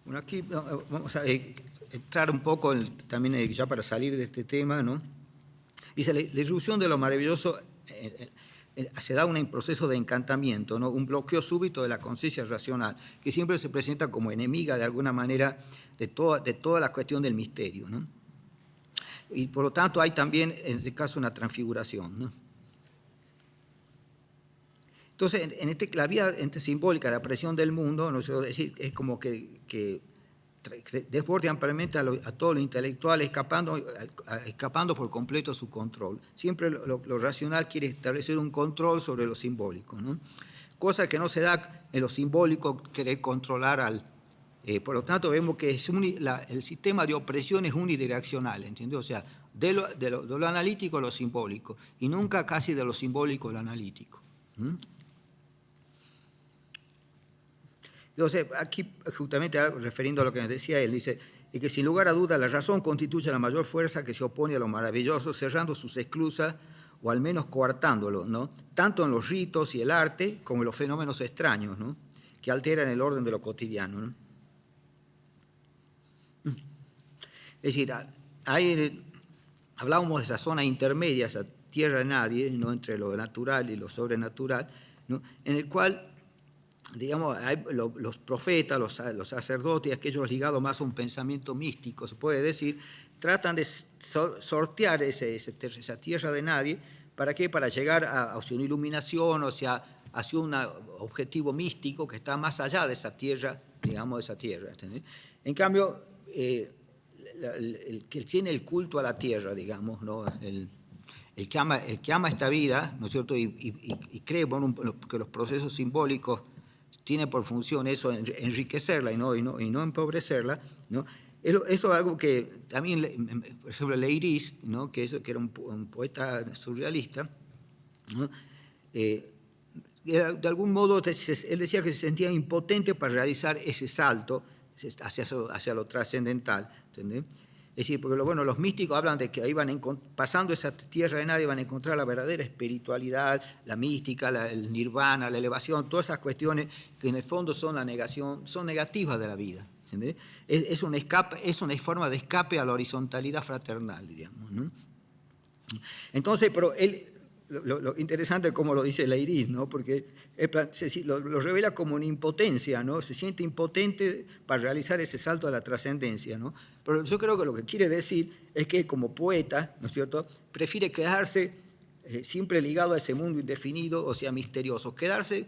Bueno, aquí vamos a entrar un poco también ya para salir de este tema, ¿no? Dice, la irrupción de lo maravilloso se da un proceso de encantamiento, ¿no? Un bloqueo súbito de la conciencia racional, que siempre se presenta como enemiga de alguna manera de toda la cuestión del misterio, ¿no? Y por lo tanto hay también, en este caso, una transfiguración, ¿no? Entonces, la vía simbólica de la aparición del mundo, ¿no? Es decir, es como que desborde ampliamente a todo lo intelectual, escapando por completo a su control. Siempre lo racional quiere establecer un control sobre lo simbólico, ¿no? Cosa que no se da en lo simbólico, querer controlar al... por lo tanto, vemos que el sistema de opresión es unidireccional, ¿entiendes? O sea, de lo analítico a lo simbólico, y nunca casi de lo simbólico a lo analítico. Entonces, aquí justamente refiriendo a lo que me decía él, dice que sin lugar a duda la razón constituye la mayor fuerza que se opone a lo maravilloso, cerrando sus esclusas o al menos coartándolo, ¿no? Tanto en los ritos y el arte como en los fenómenos extraños, ¿no? Que alteran el orden de lo cotidiano, ¿no? Es decir, hablábamos de esa zona intermedia, esa tierra de nadie, ¿no? Entre lo natural y lo sobrenatural, ¿no? En el cual, digamos, los profetas, los sacerdotes, aquellos ligados más a un pensamiento místico, se puede decir, tratan de sortear esa tierra de nadie. ¿Para qué? Para llegar hacia una iluminación, hacia un objetivo místico que está más allá de esa tierra, digamos, de esa tierra. ¿Entendés? En cambio, el que tiene el culto a la tierra, digamos, ¿no? El que ama esta vida, ¿no es cierto? Y cree, bueno, que los procesos simbólicos tiene por función eso, enriquecerla y no empobrecerla, ¿no? Eso es algo que también, por ejemplo, Leiris, ¿no? que era un poeta surrealista, ¿no? De algún modo él decía que se sentía impotente para realizar ese salto hacia lo trascendental, ¿entendés? Es decir, porque los místicos hablan de que ahí pasando esa tierra de nadie van a encontrar la verdadera espiritualidad, la mística, el nirvana, la elevación, todas esas cuestiones que en el fondo son la negación, son negativas de la vida. ¿Entendés? Es una forma de escape a la horizontalidad fraternal, digamos, ¿no? Entonces, pero lo interesante es como lo dice Leiris, ¿no? Porque lo revela como una impotencia, ¿no? Se siente impotente para realizar ese salto a la trascendencia, ¿no? Pero yo creo que lo que quiere decir es que como poeta, ¿no es cierto?, prefiere quedarse siempre ligado a ese mundo indefinido, o sea, misterioso, quedarse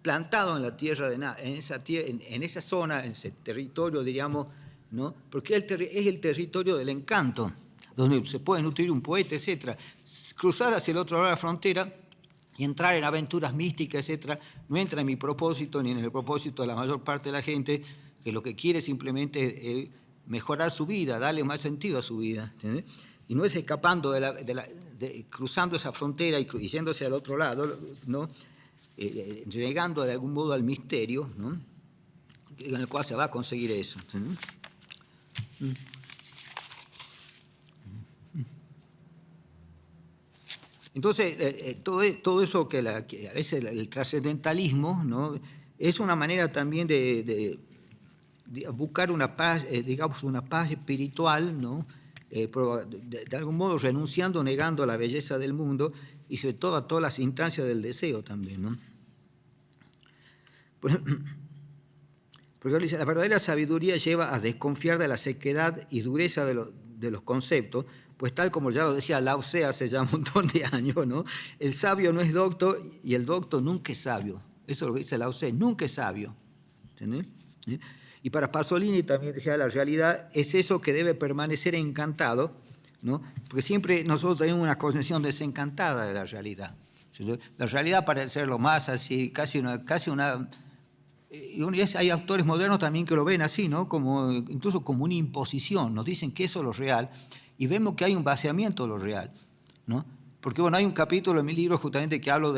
plantado en la tierra en esa zona, en ese territorio, diríamos, ¿no? Porque es el territorio del encanto, donde se puede nutrir un poeta, etc. Cruzar hacia el otro lado de la frontera y entrar en aventuras místicas, etc., no entra en mi propósito ni en el propósito de la mayor parte de la gente, que lo que quiere simplemente es mejorar su vida, darle más sentido a su vida, ¿entiendes? Y no es escapando, cruzando esa frontera y yéndose al otro lado, ¿no? Llegando de algún modo al misterio, ¿no? En el cual se va a conseguir eso, ¿sí? Entonces, todo eso que a veces el trascendentalismo, ¿no? Es una manera también de buscar una paz, digamos, una paz espiritual, ¿no? De algún modo renunciando, negando la belleza del mundo y sobre todo a todas las instancias del deseo también, ¿no? Porque dice, la verdadera sabiduría lleva a desconfiar de la sequedad y dureza de los conceptos, pues tal como ya lo decía Lao Tse hace ya un montón de años, ¿no? El sabio no es docto y el docto nunca es sabio. Eso es lo que dice Lao Tse, nunca es sabio. ¿Entendés? Y para Pasolini también decía, la realidad es eso que debe permanecer encantado, ¿no? Porque siempre nosotros tenemos una concepción desencantada de la realidad. La realidad parece ser lo más así, casi una hay autores modernos también que lo ven así, ¿no? Incluso como una imposición. Nos dicen que eso es lo real y vemos que hay un vaciamiento de lo real, ¿no? Porque, bueno, hay un capítulo en mi libro justamente que hablo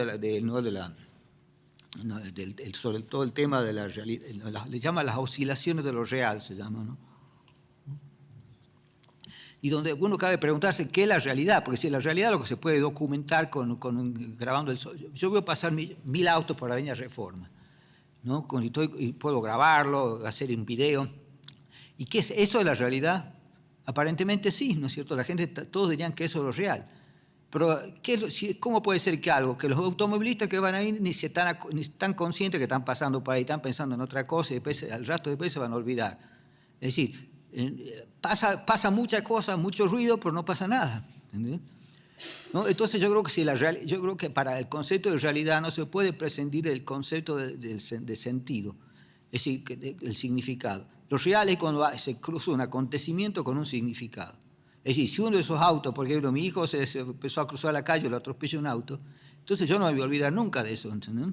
sobre todo el tema de la realidad, le llama las oscilaciones de lo real, se llama, ¿no? Y donde uno cabe preguntarse qué es la realidad, porque si la realidad es lo que se puede documentar grabando el sol. Yo veo pasar 1000 autos por la Avenida Reforma, ¿no? Y puedo grabarlo, hacer un video, ¿Y qué es eso de la realidad? Aparentemente sí, ¿no es cierto? La gente, todos dirían que eso es lo real. Pero ¿cómo puede ser que que los automovilistas que van ahí ni están conscientes que están pasando por ahí, están pensando en otra cosa y después, al rato después se van a olvidar? Es decir, pasa mucha cosa, mucho ruido, pero no pasa nada. ¿Entendés? ¿No? Entonces yo creo que para el concepto de realidad no se puede prescindir del concepto de sentido, es decir, el significado. Lo real es cuando se cruza un acontecimiento con un significado. Es decir, si uno de esos autos, por ejemplo, mi hijo se empezó a cruzar la calle, lo atropelló un auto, entonces yo no me voy a olvidar nunca de eso, ¿entendés?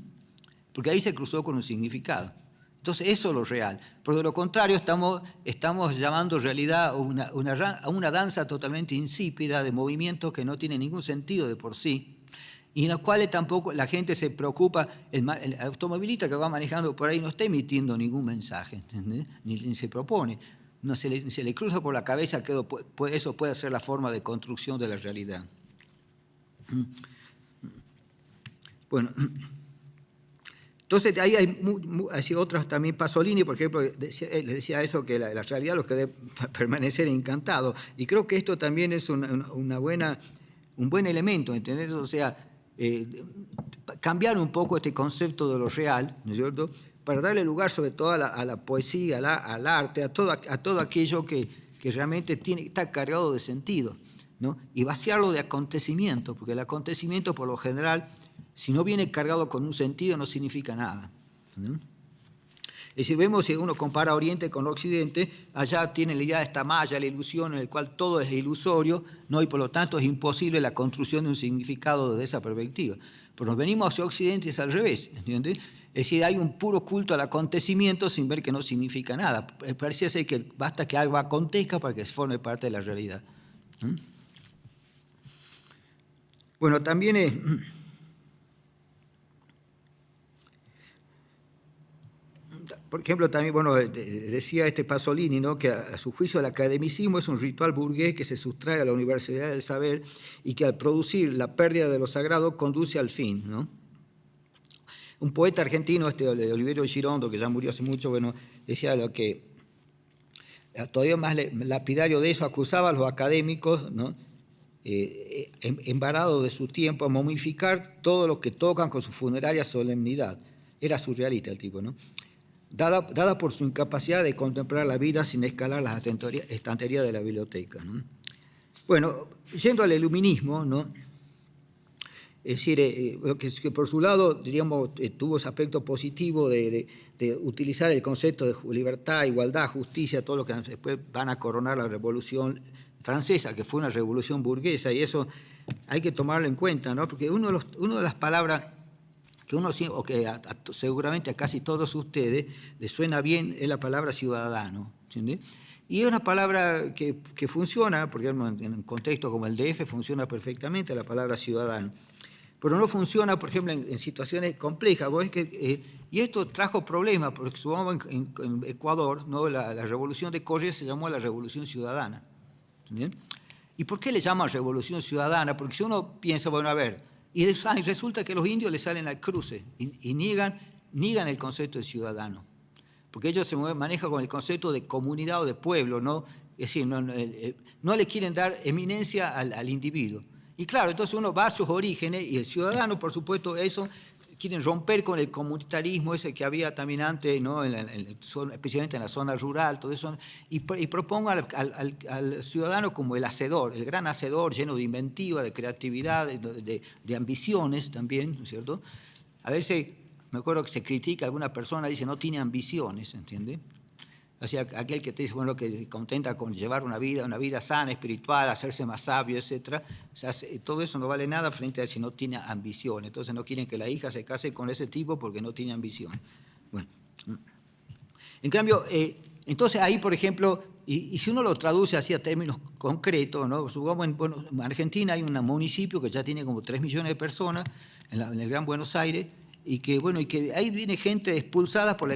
Porque ahí se cruzó con un significado. Entonces eso es lo real. Pero de lo contrario estamos llamando realidad a una danza totalmente insípida de movimientos que no tienen ningún sentido de por sí, y en los cuales tampoco la gente se preocupa, el automovilista que va manejando por ahí no está emitiendo ningún mensaje, ¿entendés? Ni se propone. No se le cruza por la cabeza que eso puede ser la forma de construcción de la realidad. Bueno, entonces ahí hay otras también. Pasolini, por ejemplo, le decía eso, que la realidad lo que debe permanecer encantado. Y creo que esto también es un buen elemento, ¿entendés? O sea, cambiar un poco este concepto de lo real, ¿no es cierto?, para darle lugar sobre todo a la poesía, al arte, a todo aquello que realmente está cargado de sentido, ¿no? Y vaciarlo de acontecimientos, porque el acontecimiento por lo general, si no viene cargado con un sentido, no significa nada, ¿no? Y si vemos, si uno compara Oriente con Occidente, allá tiene la idea de esta malla, la ilusión, en el cual todo es ilusorio, ¿no? Y por lo tanto es imposible la construcción de un significado desde esa perspectiva. Pero nos venimos hacia Occidente y es al revés, ¿entiendes? Es decir, hay un puro culto al acontecimiento sin ver que no significa nada. Parecía ser que basta que algo acontezca para que forme parte de la realidad. Bueno, también por ejemplo, también, bueno, decía Pasolini, ¿no?, que a su juicio el academicismo es un ritual burgués que se sustrae a la universalidad del saber y que al producir la pérdida de lo sagrado conduce al fin, ¿no? Un poeta argentino, Oliverio Girondo, que ya murió hace mucho, bueno, decía lo que todavía más lapidario de eso, acusaba a los académicos, ¿no?, embarados de su tiempo, a momificar todo lo que tocan con su funeraria solemnidad. Era surrealista el tipo, ¿no? Dada por su incapacidad de contemplar la vida sin escalar las estanterías de la biblioteca, ¿no? Bueno, yendo al iluminismo, ¿no?, es decir, que por su lado, diríamos, tuvo ese aspecto positivo de utilizar el concepto de libertad, igualdad, justicia, todo lo que después van a coronar la Revolución Francesa, que fue una revolución burguesa, y eso hay que tomarlo en cuenta, ¿no? Porque una de las palabras que seguramente a casi todos ustedes les suena bien es la palabra ciudadano, ¿entiendes? Y es una palabra que funciona, porque en un contexto como el DF funciona perfectamente la palabra ciudadano, pero no funciona, por ejemplo, en situaciones complejas. Y esto trajo problemas, porque supongamos en Ecuador, ¿no?, la revolución de Correa se llamó la Revolución Ciudadana, ¿entiendes? ¿Y por qué le llaman Revolución Ciudadana? Porque si uno piensa, bueno, a ver, y resulta que los indios le salen al cruce y niegan el concepto de ciudadano, porque ellos se manejan con el concepto de comunidad o de pueblo, ¿no? Es decir, no le quieren dar eminencia al individuo. Y claro, entonces uno va a sus orígenes y el ciudadano, por supuesto, eso quieren romper con el comunitarismo ese que había también antes, ¿no?, especialmente en la zona rural, todo eso, y propongan al ciudadano como el hacedor, el gran hacedor, lleno de inventiva, de creatividad, de ambiciones también, ¿no es cierto? A veces me acuerdo que se critica a alguna persona, dice no tiene ambiciones, ¿entiende? O sea, aquel que te dice, bueno, que contenta con llevar una vida sana, espiritual, hacerse más sabio, etc. O sea, todo eso no vale nada frente a si no tiene ambición. Entonces no quieren que la hija se case con ese tipo porque no tiene ambición. Bueno, en cambio, entonces ahí, por ejemplo, y si uno lo traduce así a términos concretos, ¿no? Supongamos, en Argentina hay un municipio que ya tiene como 3 millones de personas, en el Gran Buenos Aires, y que ahí viene gente expulsada por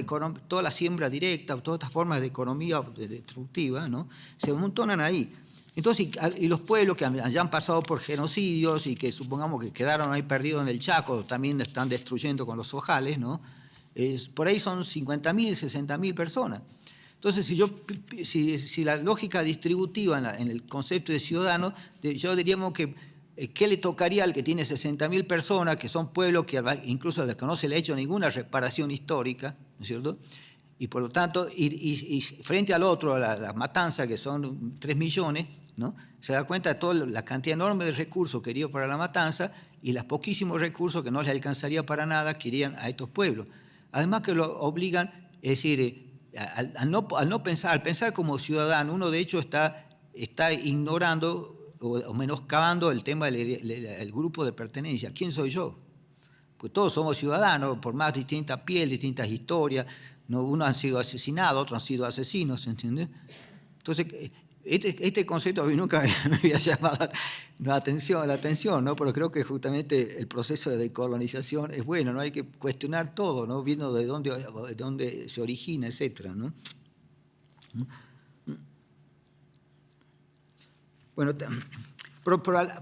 toda la siembra directa, todas estas formas de economía destructiva, ¿no?, se amontonan ahí. Entonces, y los pueblos que han pasado por genocidios y que supongamos que quedaron ahí perdidos en el Chaco, también están destruyendo con los ojales, ¿no? Por ahí son 50.000, 60.000 personas. Entonces, si la lógica distributiva en el concepto de ciudadano, yo diríamos que ¿qué le tocaría al que tiene 60.000 personas, que son pueblos que incluso les no se le ha hecho ninguna reparación histórica, ¿no es cierto? Y por lo tanto, y frente al otro, a la matanza, que son 3 millones, ¿no? Se da cuenta de toda la cantidad enorme de recursos que irían para la matanza y los poquísimos recursos que no les alcanzaría para nada que irían a estos pueblos. Además que lo obligan, es decir, al pensar como ciudadano, uno de hecho está ignorando o menoscabando el tema del grupo de pertenencia. ¿Quién soy yo? Pues todos somos ciudadanos, por más distinta piel, distintas historias. ¿No? Unos han sido asesinados, otros han sido asesinos, ¿entiendes? Entonces, este concepto a mí nunca me había llamado la atención, ¿no? Pero creo que justamente el proceso de decolonización es bueno, ¿no? Hay que cuestionar todo, ¿no? Viendo de dónde se origina, etcétera, ¿no? Bueno,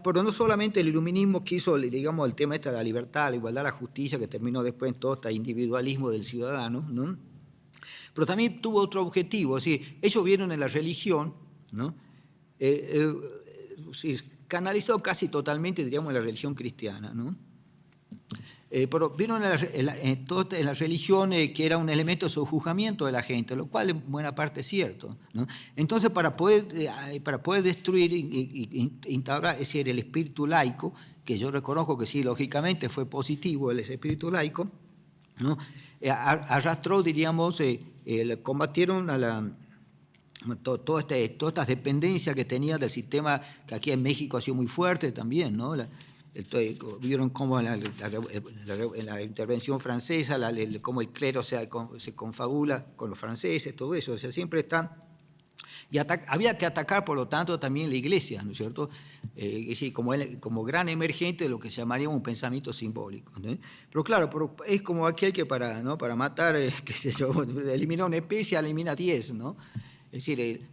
pero no solamente el iluminismo quiso, digamos, el tema este de la libertad, la igualdad, la justicia, que terminó después en todo este individualismo del ciudadano, ¿no? Pero también tuvo otro objetivo, es decir, ellos vieron en la religión, ¿no? Canalizado casi totalmente, diríamos, en la religión cristiana, ¿no? Pero vieron en la religión que era un elemento de sojuzgamiento de la gente, lo cual en buena parte es cierto, ¿no? Entonces, para poder destruir e instaurar, es decir, el espíritu laico, que yo reconozco que sí, lógicamente fue positivo ese espíritu laico, ¿no? Arrastró, diríamos, combatieron a todas estas dependencias que tenía del sistema, que aquí en México ha sido muy fuerte también, ¿no? Vieron cómo en la intervención francesa, cómo el clero se confabula con los franceses, todo eso, o sea, siempre está. Y había que atacar, por lo tanto, también la Iglesia, ¿no es cierto? Como gran emergente de lo que llamaríamos un pensamiento simbólico, ¿no? Pero claro, es como aquel que para matar, qué sé yo, elimina una especie, elimina 10, ¿no? Es decir,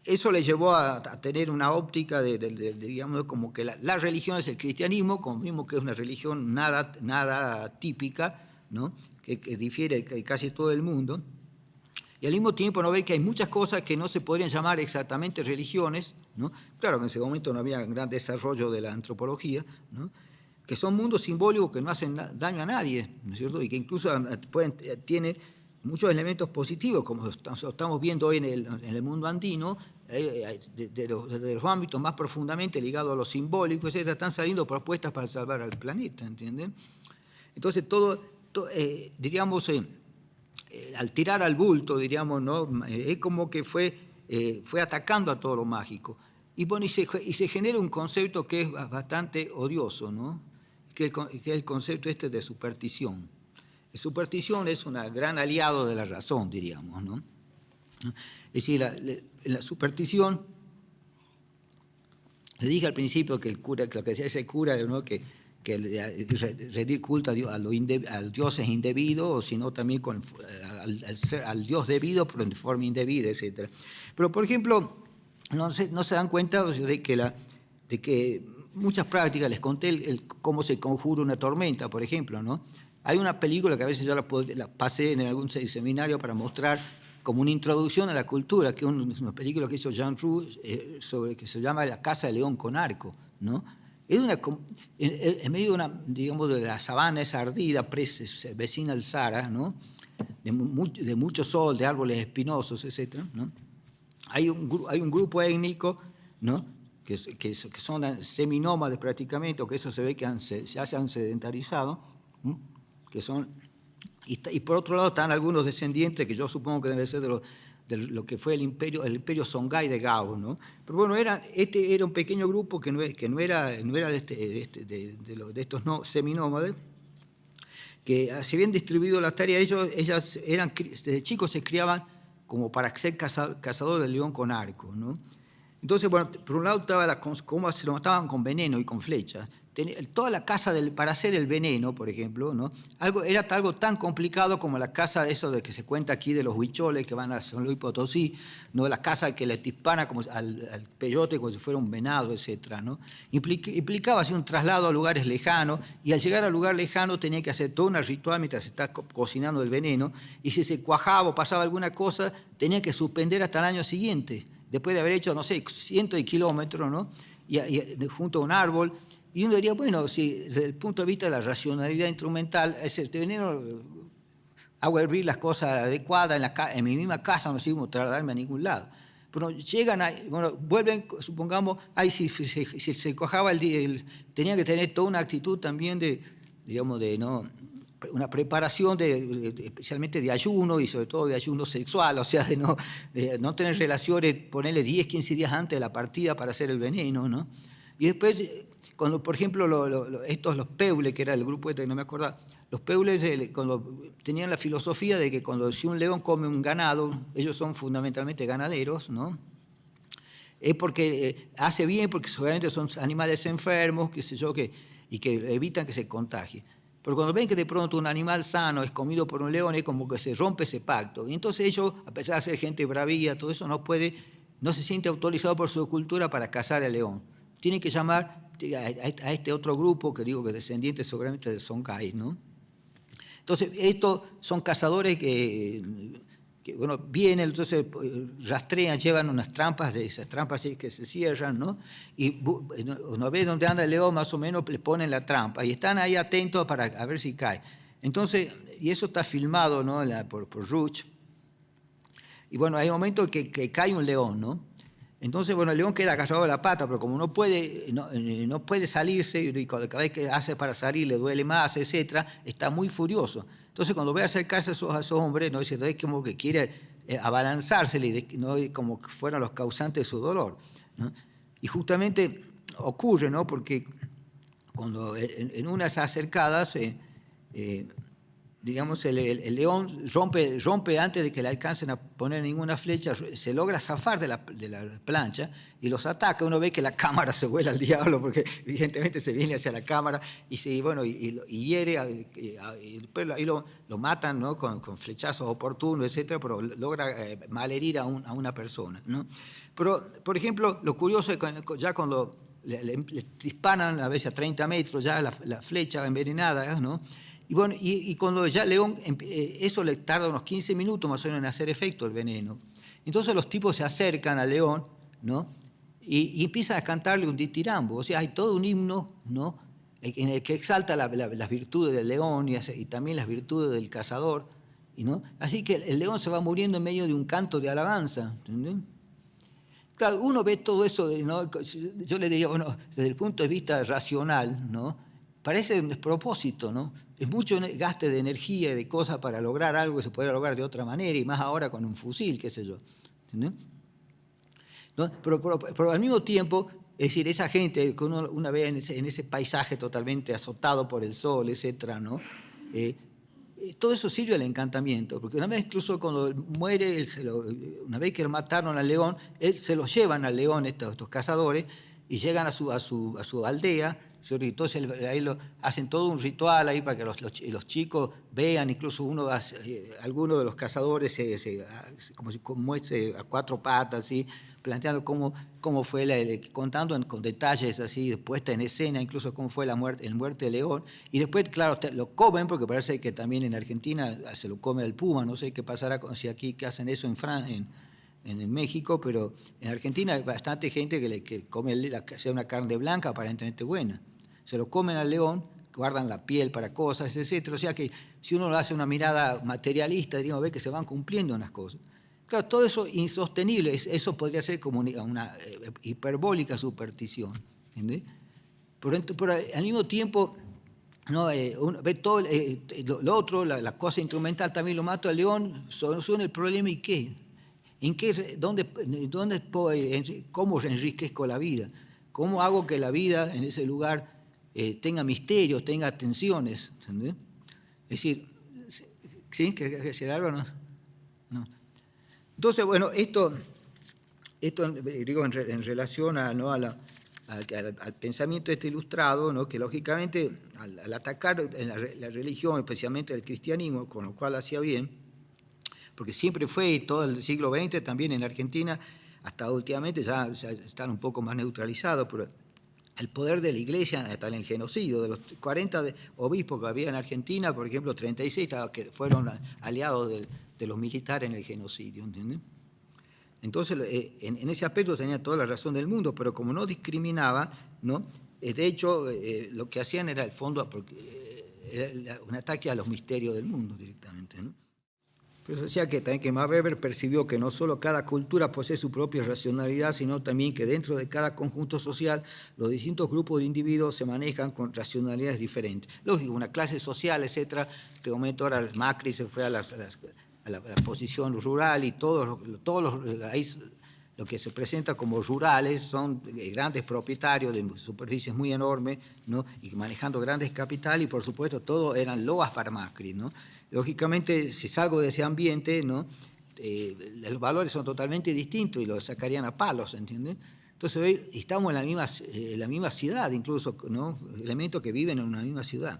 eso le llevó a tener una óptica digamos, como que la religión es el cristianismo, como mismo que es una religión nada típica, ¿no? que difiere de casi todo el mundo. Y al mismo tiempo no ver que hay muchas cosas que no se podrían llamar exactamente religiones, ¿no? Claro que en ese momento no había un gran desarrollo de la antropología, ¿no? Que son mundos simbólicos que no hacen daño a nadie, ¿no es cierto? Y que incluso tiene muchos elementos positivos, como estamos viendo hoy en el mundo andino, desde los ámbitos más profundamente ligados a lo simbólico, etcétera, están saliendo propuestas para salvar al planeta, ¿entienden? Entonces, diríamos, al tirar al bulto, diríamos, ¿no? Es como que fue atacando a todo lo mágico. Y bueno, y se genera un concepto que es bastante odioso, ¿no? Que es el concepto este de superstición. La superstición es un gran aliado de la razón, diríamos, ¿no? Es decir, la superstición, le dije al principio que el cura, que lo que decía ese cura, ¿no? que rendir culto al Dios es indebido, o sino también al Dios debido, pero en forma indebida, etc. Pero, por ejemplo, no se dan cuenta de que muchas prácticas, les conté cómo se conjura una tormenta, por ejemplo, ¿no? Hay una película que a veces yo la pasé en algún seminario para mostrar como una introducción a la cultura, que es una película que hizo Jean Roux que se llama La Casa de León con Arco, ¿no? Es en medio de la sabana esa ardida, vecina al Sahara, ¿no? de mucho sol, de árboles espinosos, etc., ¿no? Hay un grupo étnico, ¿no? que son seminómades prácticamente, o que eso se ve que ya se han sedentarizado, ¿no? Que son, y por otro lado están algunos descendientes que yo supongo que deben ser de lo que fue el imperio Songhai de Gao, ¿no? Pero bueno, este era un pequeño grupo que no era de estos seminómades, que se habían distribuido las tareas. Ellas desde chicos se criaban como para ser cazadores de león con arco, ¿no? Entonces, bueno, por un lado estaba cómo se lo mataban con veneno y con flechas, toda la casa para hacer el veneno, por ejemplo, ¿no? Era algo tan complicado como la casa, eso de que se cuenta aquí de los huicholes que van a San Luis Potosí, ¿no? La casa que le dispara como al peyote como si fuera un venado, etcétera, ¿no? Implicaba así un traslado a lugares lejanos, y al llegar al lugar lejano tenía que hacer todo un ritual mientras se está cocinando el veneno, y si se cuajaba o pasaba alguna cosa, tenía que suspender hasta el año siguiente, después de haber hecho, no sé, cientos de kilómetros, ¿no? Y junto a un árbol. Y uno diría, bueno, si desde el punto de vista de la racionalidad instrumental, ese veneno, hago hervir las cosas adecuadas en mi misma casa, no sigo trasladarme a ningún lado. Pero llegan, vuelven, supongamos, si se cuajaba tenía que tener toda una actitud también digamos, una preparación especialmente de ayuno, y sobre todo de ayuno sexual, o sea, de no tener relaciones, ponerle 10, 15 días antes de la partida para hacer el veneno, ¿no? Y después, cuando, por ejemplo, los peules, que era el grupo no me acordaba, los peules cuando tenían la filosofía de que si un león come un ganado, ellos son fundamentalmente ganaderos, ¿no? Es porque hace bien, porque seguramente son animales enfermos, qué sé yo, y que evitan que se contagie. Pero cuando ven que de pronto un animal sano es comido por un león, es como que se rompe ese pacto. Y entonces ellos, a pesar de ser gente bravía, todo eso, no se siente autorizado por su cultura para cazar al león. Tienen que llamar a este otro grupo, que digo que es descendiente seguramente de Songhai, ¿no? Entonces, estos son cazadores que bueno, vienen, entonces rastrean, llevan unas trampas, de esas trampas que se cierran, ¿no? Y uno ve dónde anda el león, más o menos le ponen la trampa, y están ahí atentos a ver si cae. Entonces, y eso está filmado, ¿no? por Ruch. Y bueno, hay momentos que cae un león, ¿no? Entonces, bueno, el león queda agarrado de la pata, pero como no puede salirse, y cada vez que hace para salir le duele más, etcétera, está muy furioso. Entonces, cuando ve acercarse a esos hombres, ¿no? Dice, es como que quiere abalanzársele, ¿no? Como que fueran los causantes de su dolor, ¿no? Y justamente ocurre, ¿no? Porque cuando en unas acercadas, digamos, el león rompe antes de que le alcancen a poner ninguna flecha, se logra zafar de la plancha y los ataca. Uno ve que la cámara se vuela al diablo, porque evidentemente se viene hacia la cámara y hiere, y después ahí lo matan, ¿no? con flechazos oportunos, etcétera, pero logra malherir a una persona, ¿no? Pero, por ejemplo, lo curioso es que ya cuando le disparan a veces a 30 metros ya la flecha envenenada, ¿no? Y bueno, y cuando ya León, eso le tarda unos 15 minutos más o menos en hacer efecto el veneno. Entonces los tipos se acercan a León, ¿no? Y empiezan a cantarle un ditirambo. O sea, hay todo un himno, ¿no? En el que exalta las virtudes del león y también las virtudes del cazador, ¿no? Así que el león se va muriendo en medio de un canto de alabanza, ¿entendés? Claro, uno ve todo eso, ¿no? Yo le diría, bueno, desde el punto de vista racional, ¿no? Parece un despropósito, ¿no? Es mucho gaste de energía y de cosas para lograr algo que se podría lograr de otra manera, y más ahora con un fusil, qué sé yo. ¿No? Pero al mismo tiempo, es decir, esa gente que una ve en ese paisaje totalmente azotado por el sol, etcétera, ¿no? Todo eso sirve al encantamiento, porque una vez incluso cuando muere, una vez que lo mataron al león, se lo llevan al león estos cazadores y llegan a su aldea. Entonces ahí hacen todo un ritual ahí para que los chicos vean, incluso alguno de los cazadores como si muestre a cuatro patas, ¿sí? Planteando cómo fue, contando con detalles así, puesta en escena, incluso cómo fue el muerte del león. Y después, claro, lo comen, porque parece que también en Argentina se lo come el puma, no sé qué pasará si aquí que hacen eso en México, pero en Argentina hay bastante gente que come sea una carne blanca aparentemente buena. Se lo comen al león, guardan la piel para cosas, etc. O sea que si uno lo hace una mirada materialista, digamos, ve que se van cumpliendo unas cosas. Claro, todo eso insostenible, eso podría ser como una hiperbólica superstición, ¿entiendes? Pero al mismo tiempo, ¿no? Uno ve todo lo otro, la cosa instrumental también lo mata al león, soluciona el problema y ¿qué? ¿Cómo enriquezco la vida? ¿Cómo hago que la vida en ese lugar tenga misterios, tenga tensiones? ¿Entendés? Es decir, ¿sí? ¿Querés decir algo? No. Entonces, bueno, esto digo en relación a al pensamiento ilustrado, ¿no? Que lógicamente al atacar la religión, especialmente el cristianismo, con lo cual hacía bien, porque siempre fue, todo el siglo XX también en Argentina, hasta últimamente ya están un poco más neutralizados, pero el poder de la Iglesia hasta en el genocidio, de los 40 obispos que había en Argentina, por ejemplo, 36 que fueron aliados de los militares en el genocidio, ¿entiendes? Entonces, en ese aspecto tenía toda la razón del mundo, pero como no discriminaba, ¿no? De hecho, lo que hacían era el fondo, era un ataque a los misterios del mundo directamente, ¿no? Por eso decía que también que Max Weber percibió que no solo cada cultura posee su propia racionalidad, sino también que dentro de cada conjunto social los distintos grupos de individuos se manejan con racionalidades diferentes. Lógico, una clase social, etcétera. Te comento ahora, Macri se fue a la posición rural y todos los lo que se presenta como rurales son grandes propietarios de superficies muy enormes, ¿no? Y manejando grandes capitales, y por supuesto todo eran loas para Macri, ¿no? Lógicamente, si salgo de ese ambiente, ¿no? Los valores son totalmente distintos y los sacarían a palos, ¿entiendes? Entonces hoy estamos en la misma ciudad, incluso, ¿no? Elementos que viven en una misma ciudad.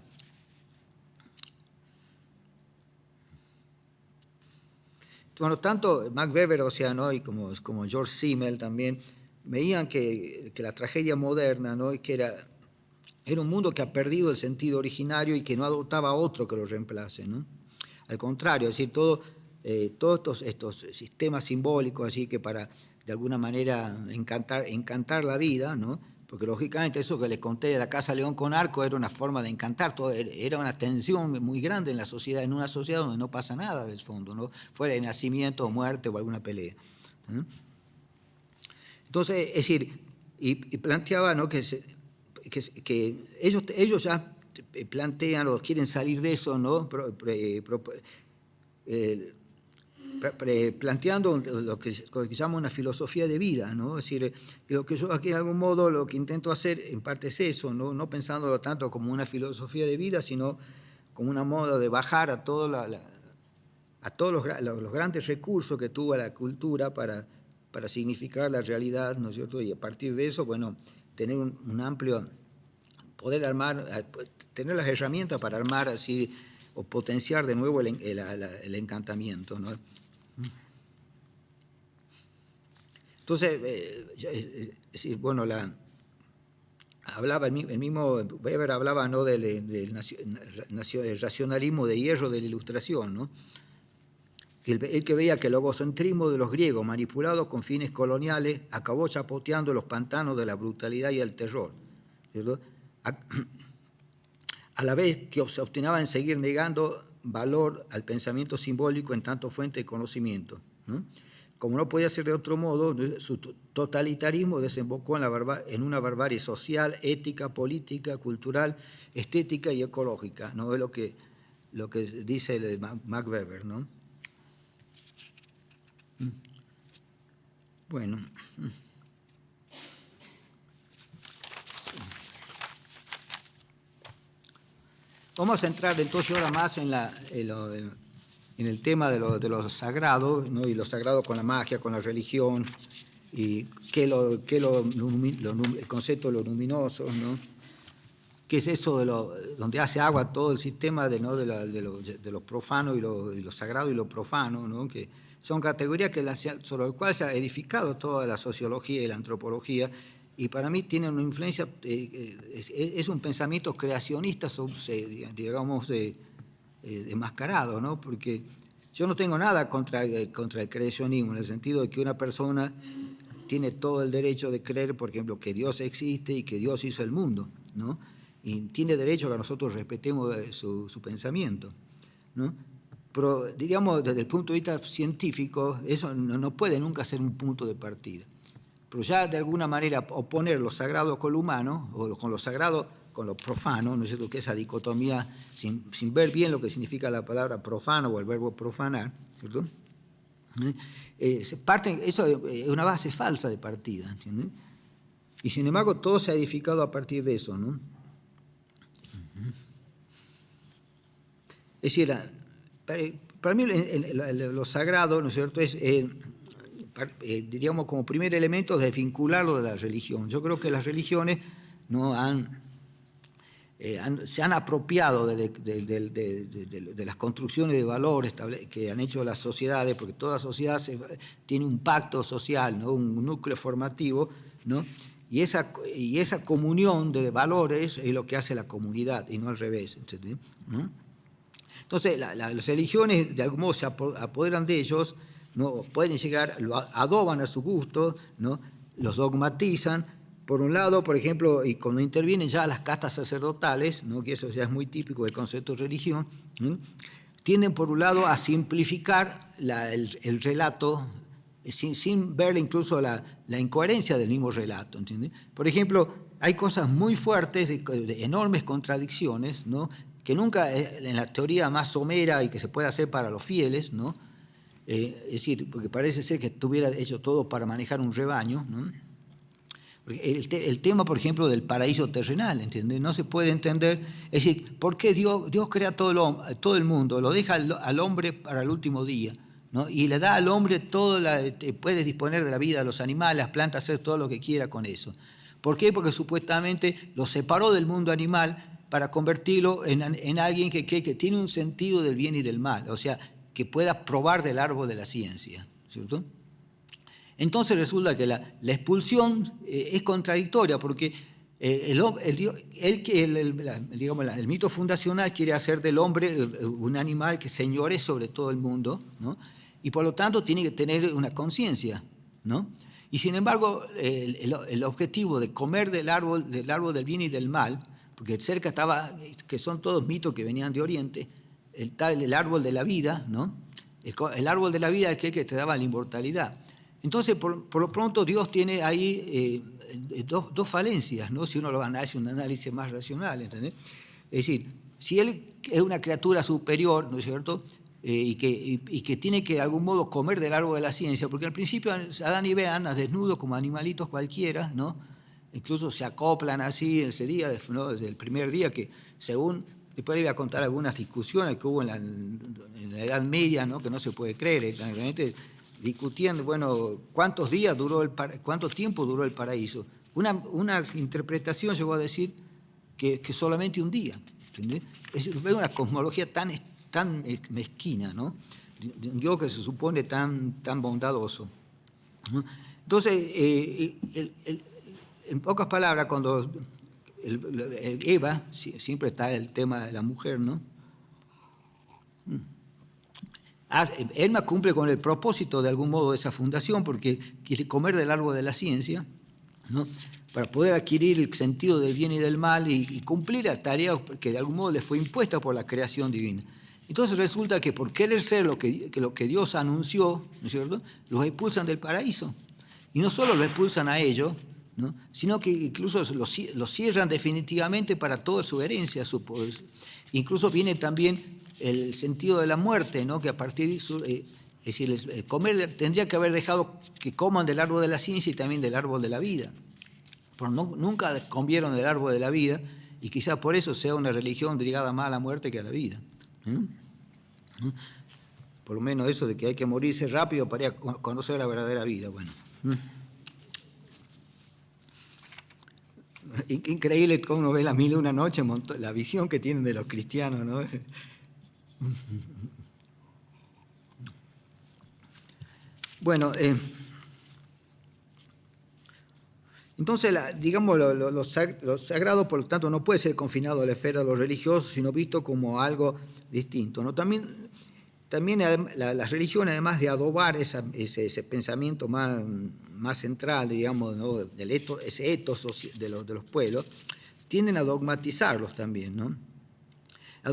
Bueno, tanto Max Weber, o sea, ¿no? Y como George Simmel también, veían que la tragedia moderna, ¿no? Y que era un mundo que ha perdido el sentido originario y que no adoptaba otro que lo reemplace, ¿no? Al contrario, es decir, todos estos sistemas simbólicos, así que para, de alguna manera, encantar la vida, ¿no? Porque lógicamente eso que les conté de la Casa León con Arco era una forma de encantar, era una tensión muy grande en la sociedad, en una sociedad donde no pasa nada del fondo, ¿no? Fuera de nacimiento o muerte o alguna pelea, ¿no? Entonces, es decir, y planteaba, ¿no? que ellos ya plantean o quieren salir de eso, ¿no? Planteando lo que se llama una filosofía de vida, ¿no? Es decir, lo que yo aquí de algún modo lo que intento hacer en parte es eso, no pensándolo tanto como una filosofía de vida, sino como una modo de bajar a todos los grandes recursos que tuvo la cultura para significar la realidad, ¿no es cierto? Y a partir de eso, bueno, tener un amplio, poder armar, tener las herramientas para armar así o potenciar de nuevo el encantamiento, ¿no? Entonces, es decir, bueno, hablaba el mismo Weber hablaba, ¿no? del racionalismo de hierro de la Ilustración, ¿no? El que veía que el egocentrismo de los griegos, manipulados con fines coloniales, acabó chapoteando los pantanos de la brutalidad y el terror, ¿cierto? A la vez que se obstinaba en seguir negando valor al pensamiento simbólico en tanto fuente de conocimiento, ¿no? Como no podía ser de otro modo, su totalitarismo desembocó en una barbarie social, ética, política, cultural, estética y ecológica, ¿no? Es lo que dice Max Weber, ¿no? Bueno. Vamos a entrar entonces ahora más en el tema de lo sagrado, ¿no? Y lo sagrado con la magia, con la religión, y el concepto de lo luminoso, ¿no? ¿Qué es eso donde hace agua todo el sistema de lo profano y lo sagrado y lo profano, ¿no? Que son categorías sobre las cuales se ha edificado toda la sociología y la antropología, y para mí tienen una influencia, es un pensamiento creacionista, digamos, enmascarado, ¿no? Porque yo no tengo nada contra el creacionismo, en el sentido de que una persona tiene todo el derecho de creer, por ejemplo, que Dios existe y que Dios hizo el mundo, ¿no? Y tiene derecho a que nosotros respetemos su pensamiento, ¿no? Pero, diríamos, desde el punto de vista científico, eso no puede nunca ser un punto de partida. Pero ya de alguna manera oponer lo sagrado con lo humano, o con lo sagrado con lo profano, ¿no es cierto? Que esa dicotomía, sin ver bien lo que significa la palabra profano o el verbo profanar, ¿cierto? Eso es una base falsa de partida, ¿entiendes? Y sin embargo todo se ha edificado a partir de eso, ¿no? Es decir, para mí lo sagrado, ¿no es cierto?, es diríamos como primer elemento, desvincularlo de la religión. Yo creo que las religiones no se han apropiado de las construcciones de valores que han hecho las sociedades, porque toda sociedad tiene un pacto social, ¿no? Un núcleo formativo, ¿no? Y esa comunión de valores es lo que hace la comunidad, y no al revés, ¿entendés? ¿No? Entonces, las religiones de algún modo se apoderan de ellos, ¿no? Pueden llegar, lo adoban a su gusto, ¿no? Los dogmatizan. Por un lado, por ejemplo, y cuando intervienen ya las castas sacerdotales, ¿no? Que eso ya es muy típico del concepto de religión, ¿no? Tienden por un lado a simplificar el relato sin ver incluso la incoherencia del mismo relato, ¿entiendes? Por ejemplo, hay cosas muy fuertes, de enormes contradicciones, ¿no? Que nunca en la teoría más somera y que se puede hacer para los fieles, ¿no? Es decir, porque parece ser que estuviera hecho todo para manejar un rebaño, ¿no? El tema, por ejemplo, del paraíso terrenal, ¿entiendes? No se puede entender, es decir, ¿por qué Dios crea todo el mundo, lo deja al hombre para el último día, ¿no? Y le da al hombre puede disponer de la vida de los animales, las plantas, hacer todo lo que quiera con eso? ¿Por qué? Porque supuestamente lo separó del mundo animal para convertirlo en alguien que tiene un sentido del bien y del mal, o sea, que pueda probar del árbol de la ciencia, ¿cierto? Entonces resulta que la expulsión es contradictoria, porque el mito fundacional quiere hacer del hombre un animal que señore sobre todo el mundo, ¿no? Y por lo tanto tiene que tener una conciencia, ¿no? Y sin embargo, el objetivo de comer del árbol del bien y del mal, porque cerca estaba, que son todos mitos que venían de Oriente, el árbol de la vida, ¿no? El árbol de la vida es aquel que te daba la inmortalidad. Entonces, por lo pronto, Dios tiene ahí dos falencias, ¿no? Si uno lo hace un análisis más racional, ¿entendés? Es decir, si Él es una criatura superior, ¿no es cierto?, y que tiene que de algún modo comer del árbol de la ciencia, porque al principio Adán y Eva andan desnudos como animalitos cualquiera, ¿no? Incluso se acoplan así ese día, ¿no? Desde el primer día, que según, después le voy a contar algunas discusiones que hubo en la Edad Media, ¿no? Que no se puede creer, realmente discutiendo, bueno, cuánto tiempo duró el paraíso. Una interpretación llegó a decir que solamente un día, ¿entendés? Es una cosmología tan mezquina, ¿no? Yo que se supone tan bondadoso, ¿no? Entonces, en pocas palabras, cuando Eva, siempre está el tema de la mujer, ¿no? Elma cumple con el propósito de algún modo de esa fundación, porque quiere comer del árbol de la ciencia, ¿no? Para poder adquirir el sentido del bien y del mal y cumplir la tarea que de algún modo le fue impuesta por la creación divina. Entonces resulta que por querer ser lo que Dios anunció, ¿no es cierto?, los expulsan del paraíso. Y no solo los expulsan a ellos, ¿no?, sino que incluso los cierran definitivamente para toda su herencia, su poder. Incluso viene también el sentido de la muerte, ¿no?, que a partir de es decir, tendría que haber dejado que coman del árbol de la ciencia y también del árbol de la vida. Pero nunca comieron del árbol de la vida, y quizás por eso sea una religión ligada más a la muerte que a la vida. Por lo menos eso de que hay que morirse rápido para conocer la verdadera vida. Bueno. Increíble cómo uno ve las 1001 noches, la visión que tienen de los cristianos, ¿no? Bueno, entonces, digamos, lo sagrado, por lo tanto, no puede ser confinado a la esfera de lo religioso, sino visto como algo distinto, ¿no? También las religiones, además de adobar ese pensamiento más central, digamos, ¿no?, ese etos de los pueblos, tienden a dogmatizarlos también, ¿no?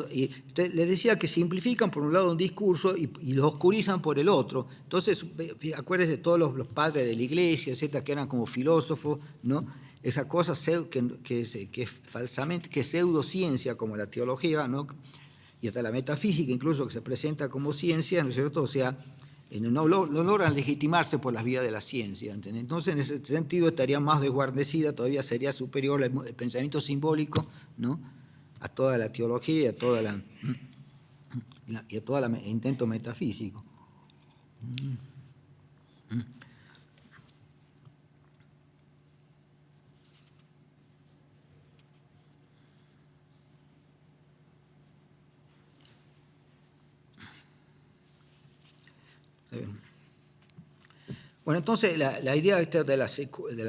Y les decía que simplifican por un lado un discurso y lo oscurizan por el otro. Entonces, acuérdense de todos los padres de la iglesia, etcétera, que eran como filósofos, ¿no? Esa cosa que es falsamente, que es pseudociencia, como la teología, ¿no?, y hasta la metafísica incluso, que se presenta como ciencia, ¿no es cierto? O sea, no logran legitimarse por las vías de la ciencia, ¿entendés? Entonces, en ese sentido, estaría más desguarnecida, todavía sería superior el pensamiento simbólico, ¿no?, a toda la teología y a todo intento metafísico. Bueno, entonces la idea esta de la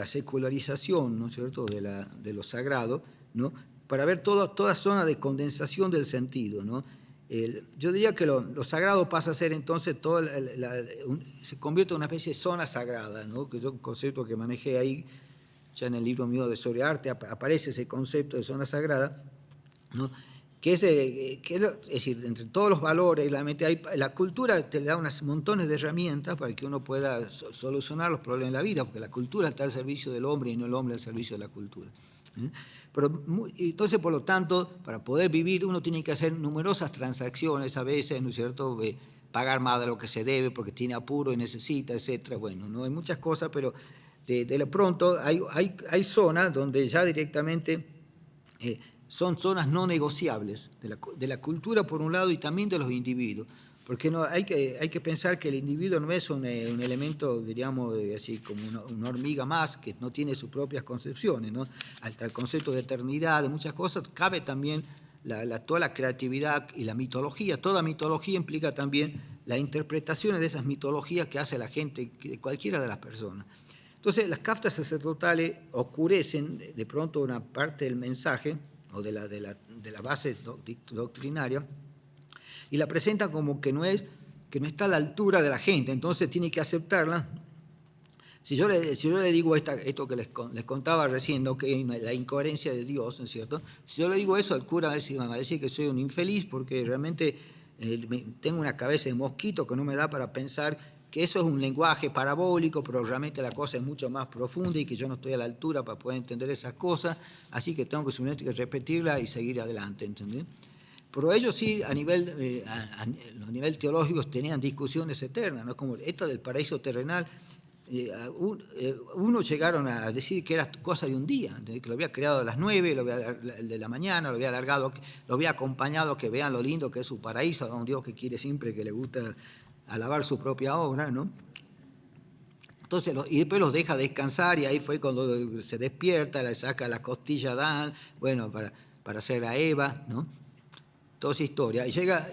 secularización, ¿no es cierto?, de lo sagrado, ¿no?, para ver toda zona de condensación del sentido, ¿no? Yo diría que lo sagrado pasa a ser entonces se convierte en una especie de zona sagrada, ¿no?, que es un concepto que manejé ahí, ya en el libro mío de sobre arte aparece ese concepto de zona sagrada, ¿no?, que es decir, entre todos los valores, la cultura te da unos montones de herramientas para que uno pueda solucionar los problemas de la vida, porque la cultura está al servicio del hombre y no el hombre al servicio de la cultura. Pero, entonces, por lo tanto, para poder vivir uno tiene que hacer numerosas transacciones a veces, ¿no es cierto?, pagar más de lo que se debe porque tiene apuro y necesita, etcétera. Bueno, no hay muchas cosas, pero de pronto hay zonas donde ya directamente son zonas no negociables de la cultura por un lado y también de los individuos, porque no, hay que pensar que el individuo no es un elemento, diríamos, así como una hormiga más que no tiene sus propias concepciones, ¿no? Hasta el concepto de eternidad, de muchas cosas, cabe también toda la creatividad y la mitología. Toda mitología implica también las interpretaciones de esas mitologías que hace la gente, cualquiera de las personas. Entonces, las castas sacerdotales oscurecen de pronto una parte del mensaje o de la base doctrinaria y la presentan como que no está a la altura de la gente, entonces tiene que aceptarla. Si yo le digo esto que les contaba recién, ¿no?, que la incoherencia de Dios, ¿no es cierto? Si yo le digo eso, el cura va a decir que soy un infeliz porque realmente tengo una cabeza de mosquito que no me da para pensar que eso es un lenguaje parabólico, pero realmente la cosa es mucho más profunda y que yo no estoy a la altura para poder entender esas cosas, así que tengo que simplemente repetirla y seguir adelante, ¿entendés? Pero ellos sí, a nivel teológico, tenían discusiones eternas, ¿no?, como esta del paraíso terrenal. Unos llegaron a decir que era cosa de un día, que lo había creado a las 9 de la mañana, lo había alargado, lo había acompañado, que vean lo lindo que es su paraíso, a un Dios que quiere siempre, que le gusta alabar su propia obra, ¿no? Entonces, y después los deja descansar y ahí fue cuando se despierta, le saca la costilla a Adán, bueno, para hacer a Eva, ¿no? Toda esa historia. Y llega,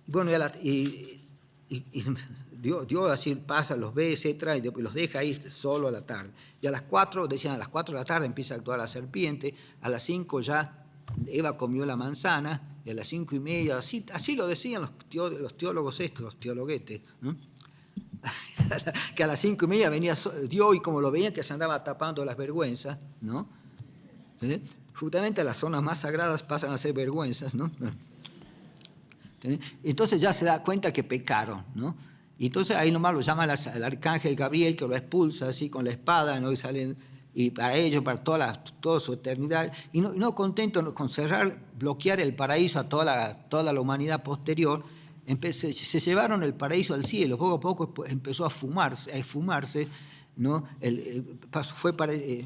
bueno, Dios así pasa, los ve, etcétera, y después los deja ahí solo a la tarde. Y a las 4 de la tarde empieza a actuar la serpiente, a las 5 ya Eva comió la manzana, y a las 5:30, así lo decían los teólogos estos, los teologuetes, ¿no? Que a las 5:30 venía Dios y como lo veían que se andaba tapando las vergüenzas, ¿no? Justamente las zonas más sagradas pasan a ser vergüenzas, ¿no? Entonces ya se da cuenta que pecaron, ¿no? Y entonces ahí nomás lo llama el arcángel Gabriel, que lo expulsa así con la espada, ¿no? Y para ellos, para toda su eternidad, y no contento con bloquear el paraíso a toda la humanidad posterior, se llevaron el paraíso al cielo. Poco a poco empezó a esfumarse, ¿no?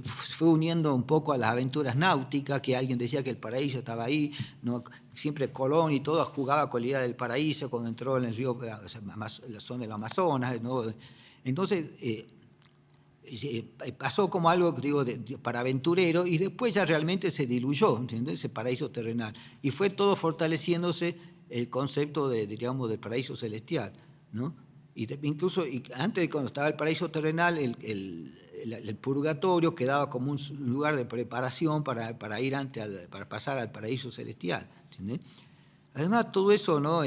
Fue uniendo un poco a las aventuras náuticas, que alguien decía que el paraíso estaba ahí, ¿no? Siempre Colón y todo jugaba con la idea del paraíso cuando entró en el río, la zona del Amazonas, ¿no? Entonces pasó como algo, digo, para aventurero, y después ya realmente se diluyó, ¿entiendes?, ese paraíso terrenal, y fue todo fortaleciéndose el concepto digamos, del paraíso celestial, ¿no? Incluso antes, cuando estaba el paraíso terrenal, el purgatorio quedaba como un lugar de preparación para pasar al paraíso celestial, ¿entiendes? Además, todo eso, ¿no?,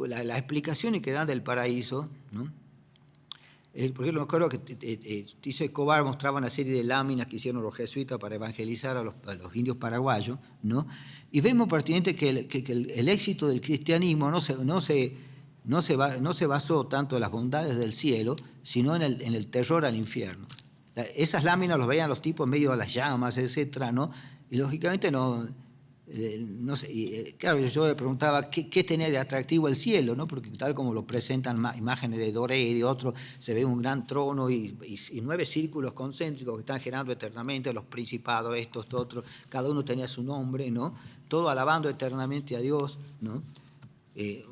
las explicaciones que dan del paraíso, ¿no? Por ejemplo, me acuerdo que Tiso Escobar mostraba una serie de láminas que hicieron los jesuitas para evangelizar a los indios paraguayos, ¿no? Y vemos pertinente que el éxito del cristianismo no se basó tanto en las bondades del cielo, sino en el terror al infierno. Esas láminas los veían los tipos en medio de las llamas, etcétera, ¿no? Y lógicamente no sé, claro, yo le preguntaba qué tenía de atractivo el cielo, ¿no? Porque tal como lo presentan imágenes de Doré y de otros, se ve un gran trono y 9 círculos concéntricos que están girando eternamente, los principados, estos, otros, cada uno tenía su nombre, ¿no? Todo alabando eternamente a Dios, ¿no?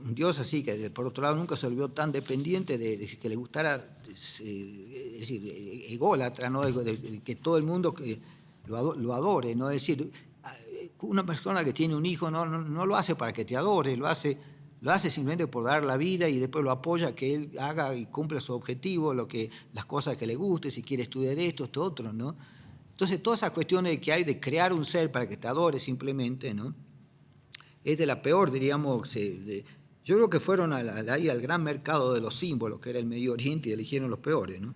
Un Dios así que, por otro lado, nunca se volvió tan dependiente de que le gustara, es decir, ególatra, ¿no? Que todo el mundo lo adore, ¿no? Es decir, una persona que tiene un hijo no lo hace para que te adore, lo hace lo hace simplemente por dar la vida y después lo apoya que él haga y cumpla su objetivo, las cosas que le guste, si quiere estudiar esto otro, ¿no? Entonces, todas esas cuestiones que hay de crear un ser para que te adore simplemente, ¿no? Es de la peor, diríamos, yo creo que fueron ahí al gran mercado de los símbolos, que era el Medio Oriente, y eligieron los peores, ¿no?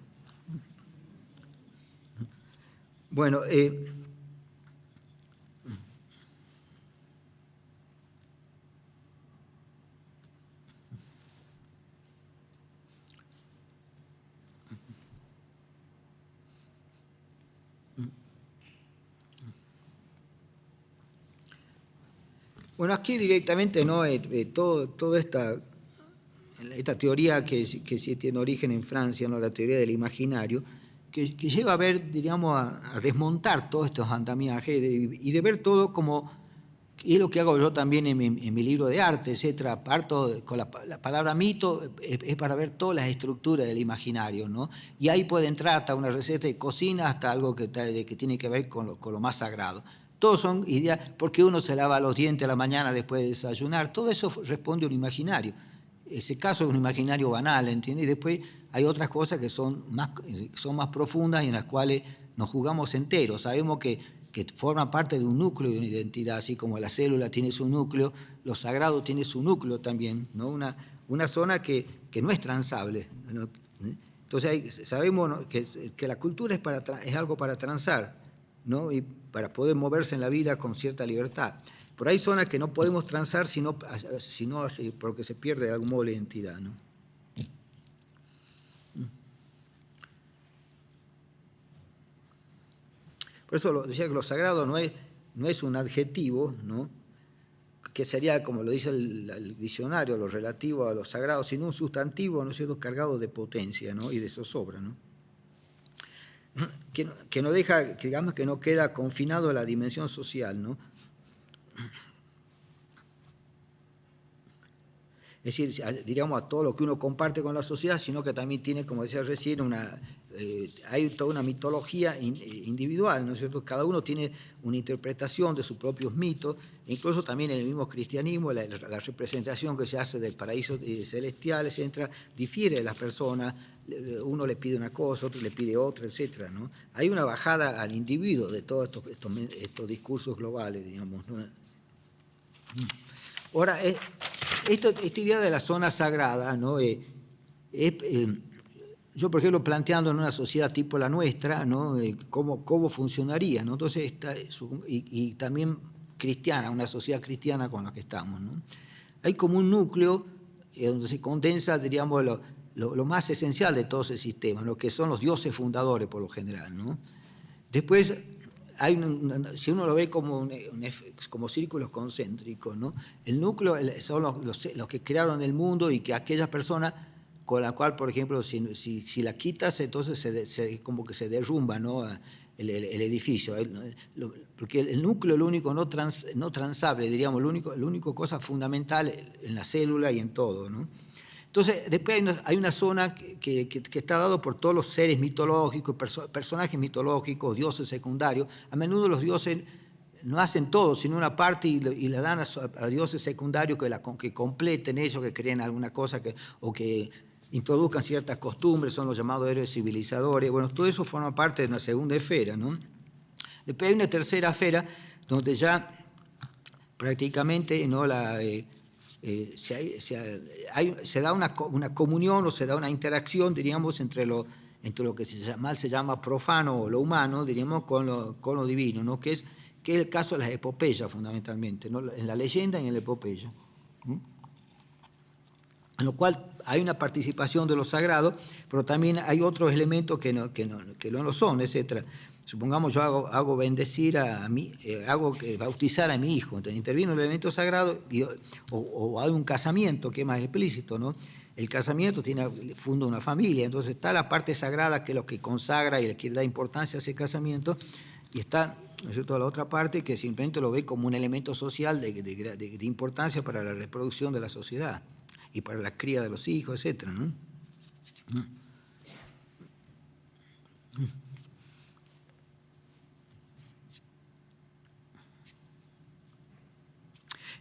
Bueno, aquí directamente, ¿no? Toda esta teoría que sí tiene origen en Francia, ¿no? La teoría del imaginario, que lleva a ver, digamos, a desmontar todos estos andamiajes y de ver todo como, y es lo que hago yo también en mi libro de arte, etcétera. Parto con la palabra mito, es para ver todas las estructuras del imaginario, ¿no? Y ahí puede entrar hasta una receta de cocina, hasta algo que tiene que ver con lo más sagrado. Todos son ideas, porque uno se lava los dientes a la mañana después de desayunar, todo eso responde a un imaginario. Ese caso es un imaginario banal, ¿entiendes? Y después hay otras cosas que son más profundas y en las cuales nos jugamos enteros. Sabemos que forman parte de un núcleo de una identidad, así como la célula tiene su núcleo, lo sagrado tiene su núcleo también, ¿no? Una zona que no es transable, ¿no? Entonces sabemos, ¿no? que la cultura es algo para transar, ¿no? Y para poder moverse en la vida con cierta libertad. Por ahí zonas que no podemos transar sino porque se pierde de algún modo la identidad, ¿no? Por eso decía que lo sagrado no es un adjetivo, ¿no? Que sería, como lo dice el diccionario, lo relativo a lo sagrado, sino un sustantivo, ¿no es cierto?, cargado de potencia, ¿no? Y de zozobra, ¿no? Que no deja, que digamos que no queda confinado a la dimensión social, ¿no? Es decir, diríamos, a todo lo que uno comparte con la sociedad, sino que también tiene, como decía recién, hay toda una mitología individual, ¿no es cierto? Cada uno tiene una interpretación de sus propios mitos, e incluso también en el mismo cristianismo, la representación que se hace del paraíso celestial, etcétera, difiere de las personas. Uno le pide una cosa, otro le pide otra, etcétera, ¿no? Hay una bajada al individuo de todos estos discursos globales, digamos, ¿no? Ahora, esta idea de la zona sagrada, ¿no? Yo, por ejemplo, planteando en una sociedad tipo la nuestra, ¿no? ¿Cómo funcionaría, ¿no? Entonces, y también cristiana, una sociedad cristiana con la que estamos, ¿no? Hay como un núcleo donde se condensa, diríamos, lo más esencial de todo ese sistema, lo que son los dioses fundadores, por lo general, ¿no? Después, si uno lo ve como círculos concéntricos, ¿no? El núcleo son los que crearon el mundo y que aquellas personas con la cual, por ejemplo, si la quitas, entonces como que se derrumba, ¿no? el edificio. Porque el núcleo es lo único no transable, diríamos, la única cosa fundamental en la célula y en todo, ¿no? Entonces, después hay una zona que está dado por todos los seres mitológicos, personajes mitológicos, dioses secundarios. A menudo los dioses no hacen todo, sino una parte y le dan a dioses secundarios que completen ellos, que creen alguna cosa o que introduzcan ciertas costumbres, son los llamados héroes civilizadores. Bueno, todo eso forma parte de una segunda esfera, ¿no? Después hay una tercera esfera donde ya prácticamente, ¿no? Se da una comunión o se da una interacción, diríamos, entre lo que se llama profano o lo humano, diríamos, con lo divino, ¿no? Que es el caso de las epopeyas, fundamentalmente, ¿no? En la leyenda y en la epopeya, ¿no? En lo cual hay una participación de lo sagrado, pero también hay otros elementos que no lo son, etc. Supongamos yo hago bendecir hago bautizar a mi hijo, entonces interviene un elemento sagrado o hay un casamiento que es más explícito, ¿no? El casamiento funda una familia, entonces está la parte sagrada que es lo que consagra y le quiere dar importancia a ese casamiento, y está, ¿no es cierto?, la otra parte que simplemente lo ve como un elemento social de importancia para la reproducción de la sociedad y para la cría de los hijos, etcétera, ¿no?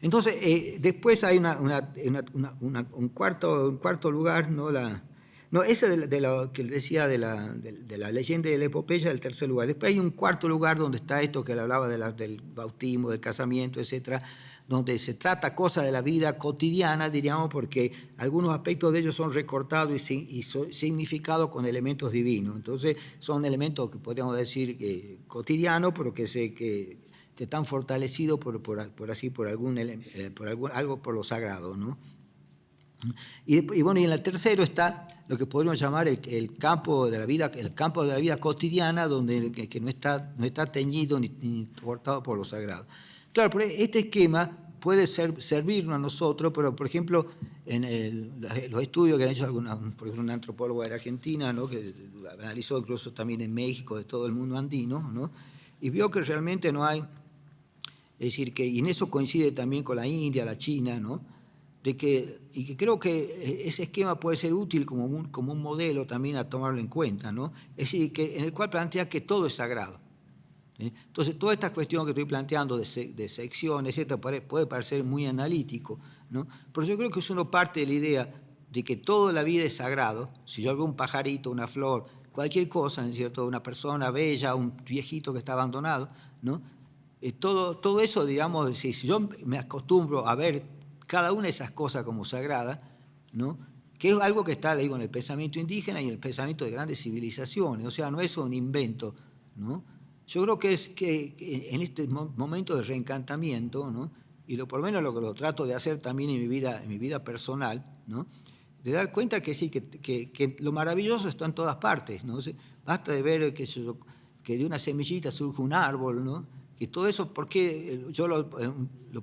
Entonces, después hay un cuarto lugar, ¿no? Ese de lo que decía de la leyenda y de la epopeya, el tercer lugar. Después hay un cuarto lugar donde está esto que le hablaba del bautismo, del casamiento, etcétera, donde se trata cosas de la vida cotidiana, diríamos, porque algunos aspectos de ellos son recortados y significados con elementos divinos. Entonces, son elementos que podríamos decir cotidianos, pero que están fortalecidos por algo por lo sagrado, ¿no? Y bueno, y en el tercero está lo que podríamos llamar el campo de la vida cotidiana, donde que no está teñido ni cortado por lo sagrado. Claro, pero este esquema puede servirnos a nosotros, pero por ejemplo, en los estudios que han hecho por ejemplo, una antropóloga de la Argentina, ¿no? Que analizó incluso también en México, de todo el mundo andino, ¿no? Y vio que realmente no hay, es decir, y en eso coincide también con la India, la China, ¿no? Y que creo que ese esquema puede ser útil como un modelo también a tomarlo en cuenta, ¿no? Es decir, en el cual plantea que todo es sagrado. Entonces, toda esta cuestión que estoy planteando de secciones, etcétera, puede parecer muy analítico, ¿no? Pero yo creo que uno parte de la idea de que toda la vida es sagrado. Si yo veo un pajarito, una flor, cualquier cosa, ¿no es cierto? Una persona bella, un viejito que está abandonado, ¿no? Todo eso, digamos, si yo me acostumbro a ver cada una de esas cosas como sagradas, ¿no? Que es algo que está, le digo, en el pensamiento indígena y en el pensamiento de grandes civilizaciones, o sea, no es un invento, ¿no? Yo creo que es que en este momento de reencantamiento, ¿no? Y por lo menos lo que lo trato de hacer también en mi vida personal, ¿no? De dar cuenta que sí, que lo maravilloso está en todas partes, ¿no? Basta de ver que de una semillita surge un árbol, ¿no? Que todo eso, ¿por qué? Yo lo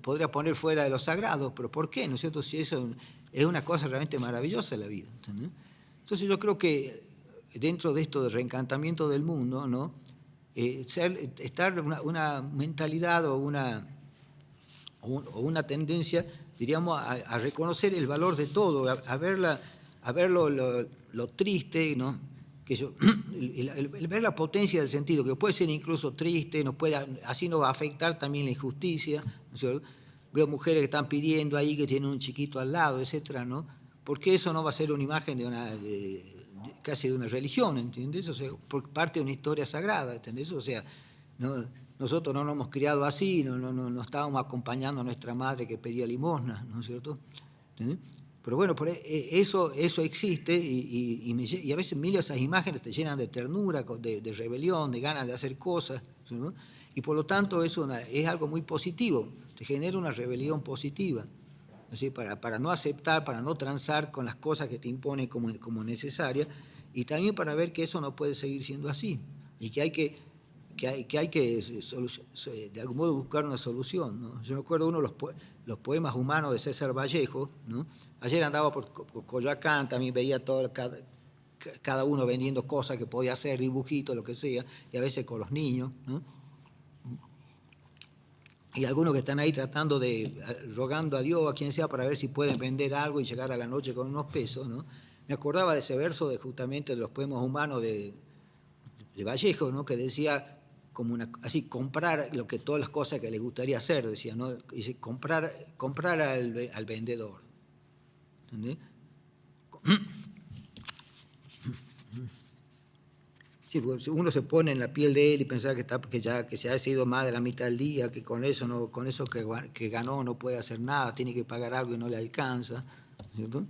podría poner fuera de lo sagrado, pero ¿por qué? ¿No es cierto? Si eso es una cosa realmente maravillosa en la vida, ¿entendés? Entonces yo creo que dentro de esto de reencantamiento del mundo, ¿no? Estar una mentalidad o una tendencia, diríamos, a reconocer el valor de todo, a ver lo triste, ¿no? El ver la potencia del sentido, que puede ser incluso triste, así nos va a afectar también la injusticia, ¿no es cierto? Veo mujeres que están pidiendo ahí que tienen un chiquito al lado, etcétera, ¿no? Porque eso no va a ser una imagen casi de una religión, ¿entiendes? O sea, por parte de una historia sagrada, ¿entiendes? O sea, nosotros no nos hemos criado así, no estábamos acompañando a nuestra madre que pedía limosna, ¿no es cierto? ¿Entendés? Pero bueno, eso existe y a veces miro esas imágenes, te llenan de ternura, de rebelión, de ganas de hacer cosas, ¿no? Y por lo tanto es algo muy positivo, te genera una rebelión positiva, ¿sí? Para no aceptar, para no transar con las cosas que te imponen como necesarias, y también para ver que eso no puede seguir siendo así, y que hay que de algún modo buscar una solución, ¿no? Yo me acuerdo uno de los poemas humanos de César Vallejo, ¿no? Ayer andaba por Coyoacán, también veía cada uno vendiendo cosas que podía hacer, dibujitos, lo que sea, y a veces con los niños, ¿no? Y algunos que están ahí rogando a Dios, a quien sea, para ver si pueden vender algo y llegar a la noche con unos pesos, ¿no? Me acordaba de ese verso justamente de los poemas humanos de Vallejo, ¿no? Que decía como comprar todas las cosas que les gustaría hacer, decía, ¿no? Dice, comprar al vendedor. ¿Entendés? Sí, porque uno se pone en la piel de él y pensar que se ha sido más de la mitad del día, que con eso que ganó no puede hacer nada, tiene que pagar algo y no le alcanza, ¿cierto?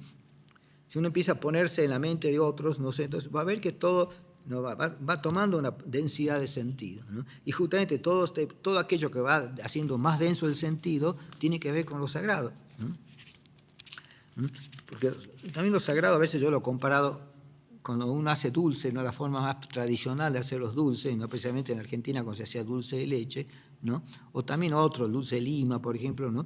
Si uno empieza a ponerse en la mente de otros, no sé, entonces va a ver que todo va tomando una densidad de sentido, ¿no? Y justamente todo aquello que va haciendo más denso el sentido tiene que ver con lo sagrado, ¿no? Porque también lo sagrado a veces yo lo he comparado cuando uno hace dulce, ¿no? La forma más tradicional de hacer los dulces, ¿no? Especialmente en Argentina cuando se hacía dulce de leche, ¿no? O también otro, el dulce de Lima, por ejemplo, ¿no?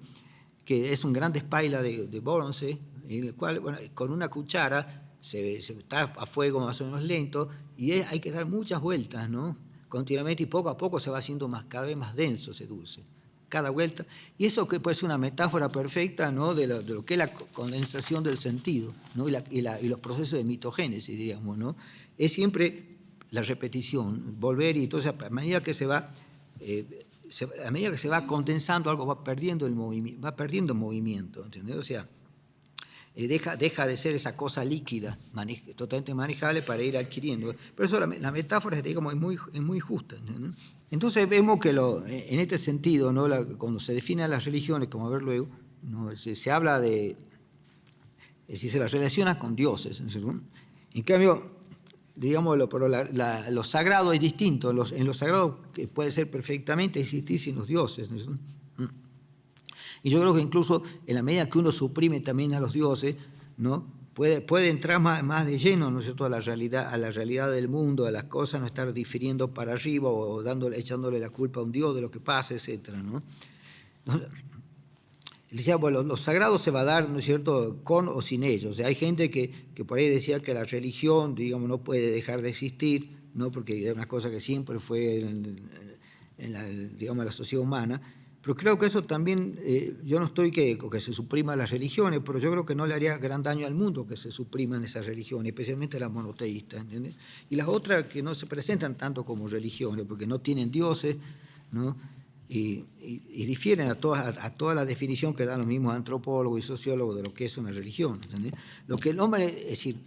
Que es un gran espaila de bronce, en el cual, bueno, con una cuchara se está a fuego más o menos lento y hay que dar muchas vueltas, ¿no? Continuamente, y poco a poco se va haciendo cada vez más denso ese dulce, cada vuelta. Y eso que puede ser una metáfora perfecta, ¿no? de lo que es la condensación del sentido, ¿no? y los procesos de mitogénesis, diríamos, ¿no? Es siempre la repetición, volver, y entonces a medida que se va a medida que se va condensando algo va perdiendo movimiento, ¿entendés? O sea, deja de ser esa cosa líquida, totalmente manejable para ir adquiriendo. Por eso la metáfora, digamos, es muy justa, ¿no? Entonces vemos que en este sentido, ¿no? Cuando se definen las religiones, como a ver luego, ¿no? se habla de, es decir, se las relaciona con dioses, ¿no? En cambio, digamos, lo sagrado es distinto. En lo sagrado que puede ser perfectamente existir sin los dioses, ¿no? Y yo creo que incluso en la medida que uno suprime también a los dioses, ¿no? puede entrar más de lleno, ¿no es cierto?, a la realidad del mundo, a las cosas, no estar difiriendo para arriba o echándole la culpa a un dios de lo que pasa, etc., ¿no? Decía, bueno, lo sagrado se va a dar, ¿no es cierto?, con o sin ellos. O sea, hay gente que por ahí decía que la religión, digamos, no puede dejar de existir, ¿no?, porque es una cosa que siempre fue en la sociedad humana. Pero creo que eso también, yo no estoy que se supriman las religiones, pero yo creo que no le haría gran daño al mundo que se supriman esas religiones, especialmente las monoteístas, ¿entiendes? Y las otras que no se presentan tanto como religiones, porque no tienen dioses, ¿no? Y difieren a toda la definición que dan los mismos antropólogos y sociólogos de lo que es una religión, ¿entiendes? Lo que el hombre, es decir,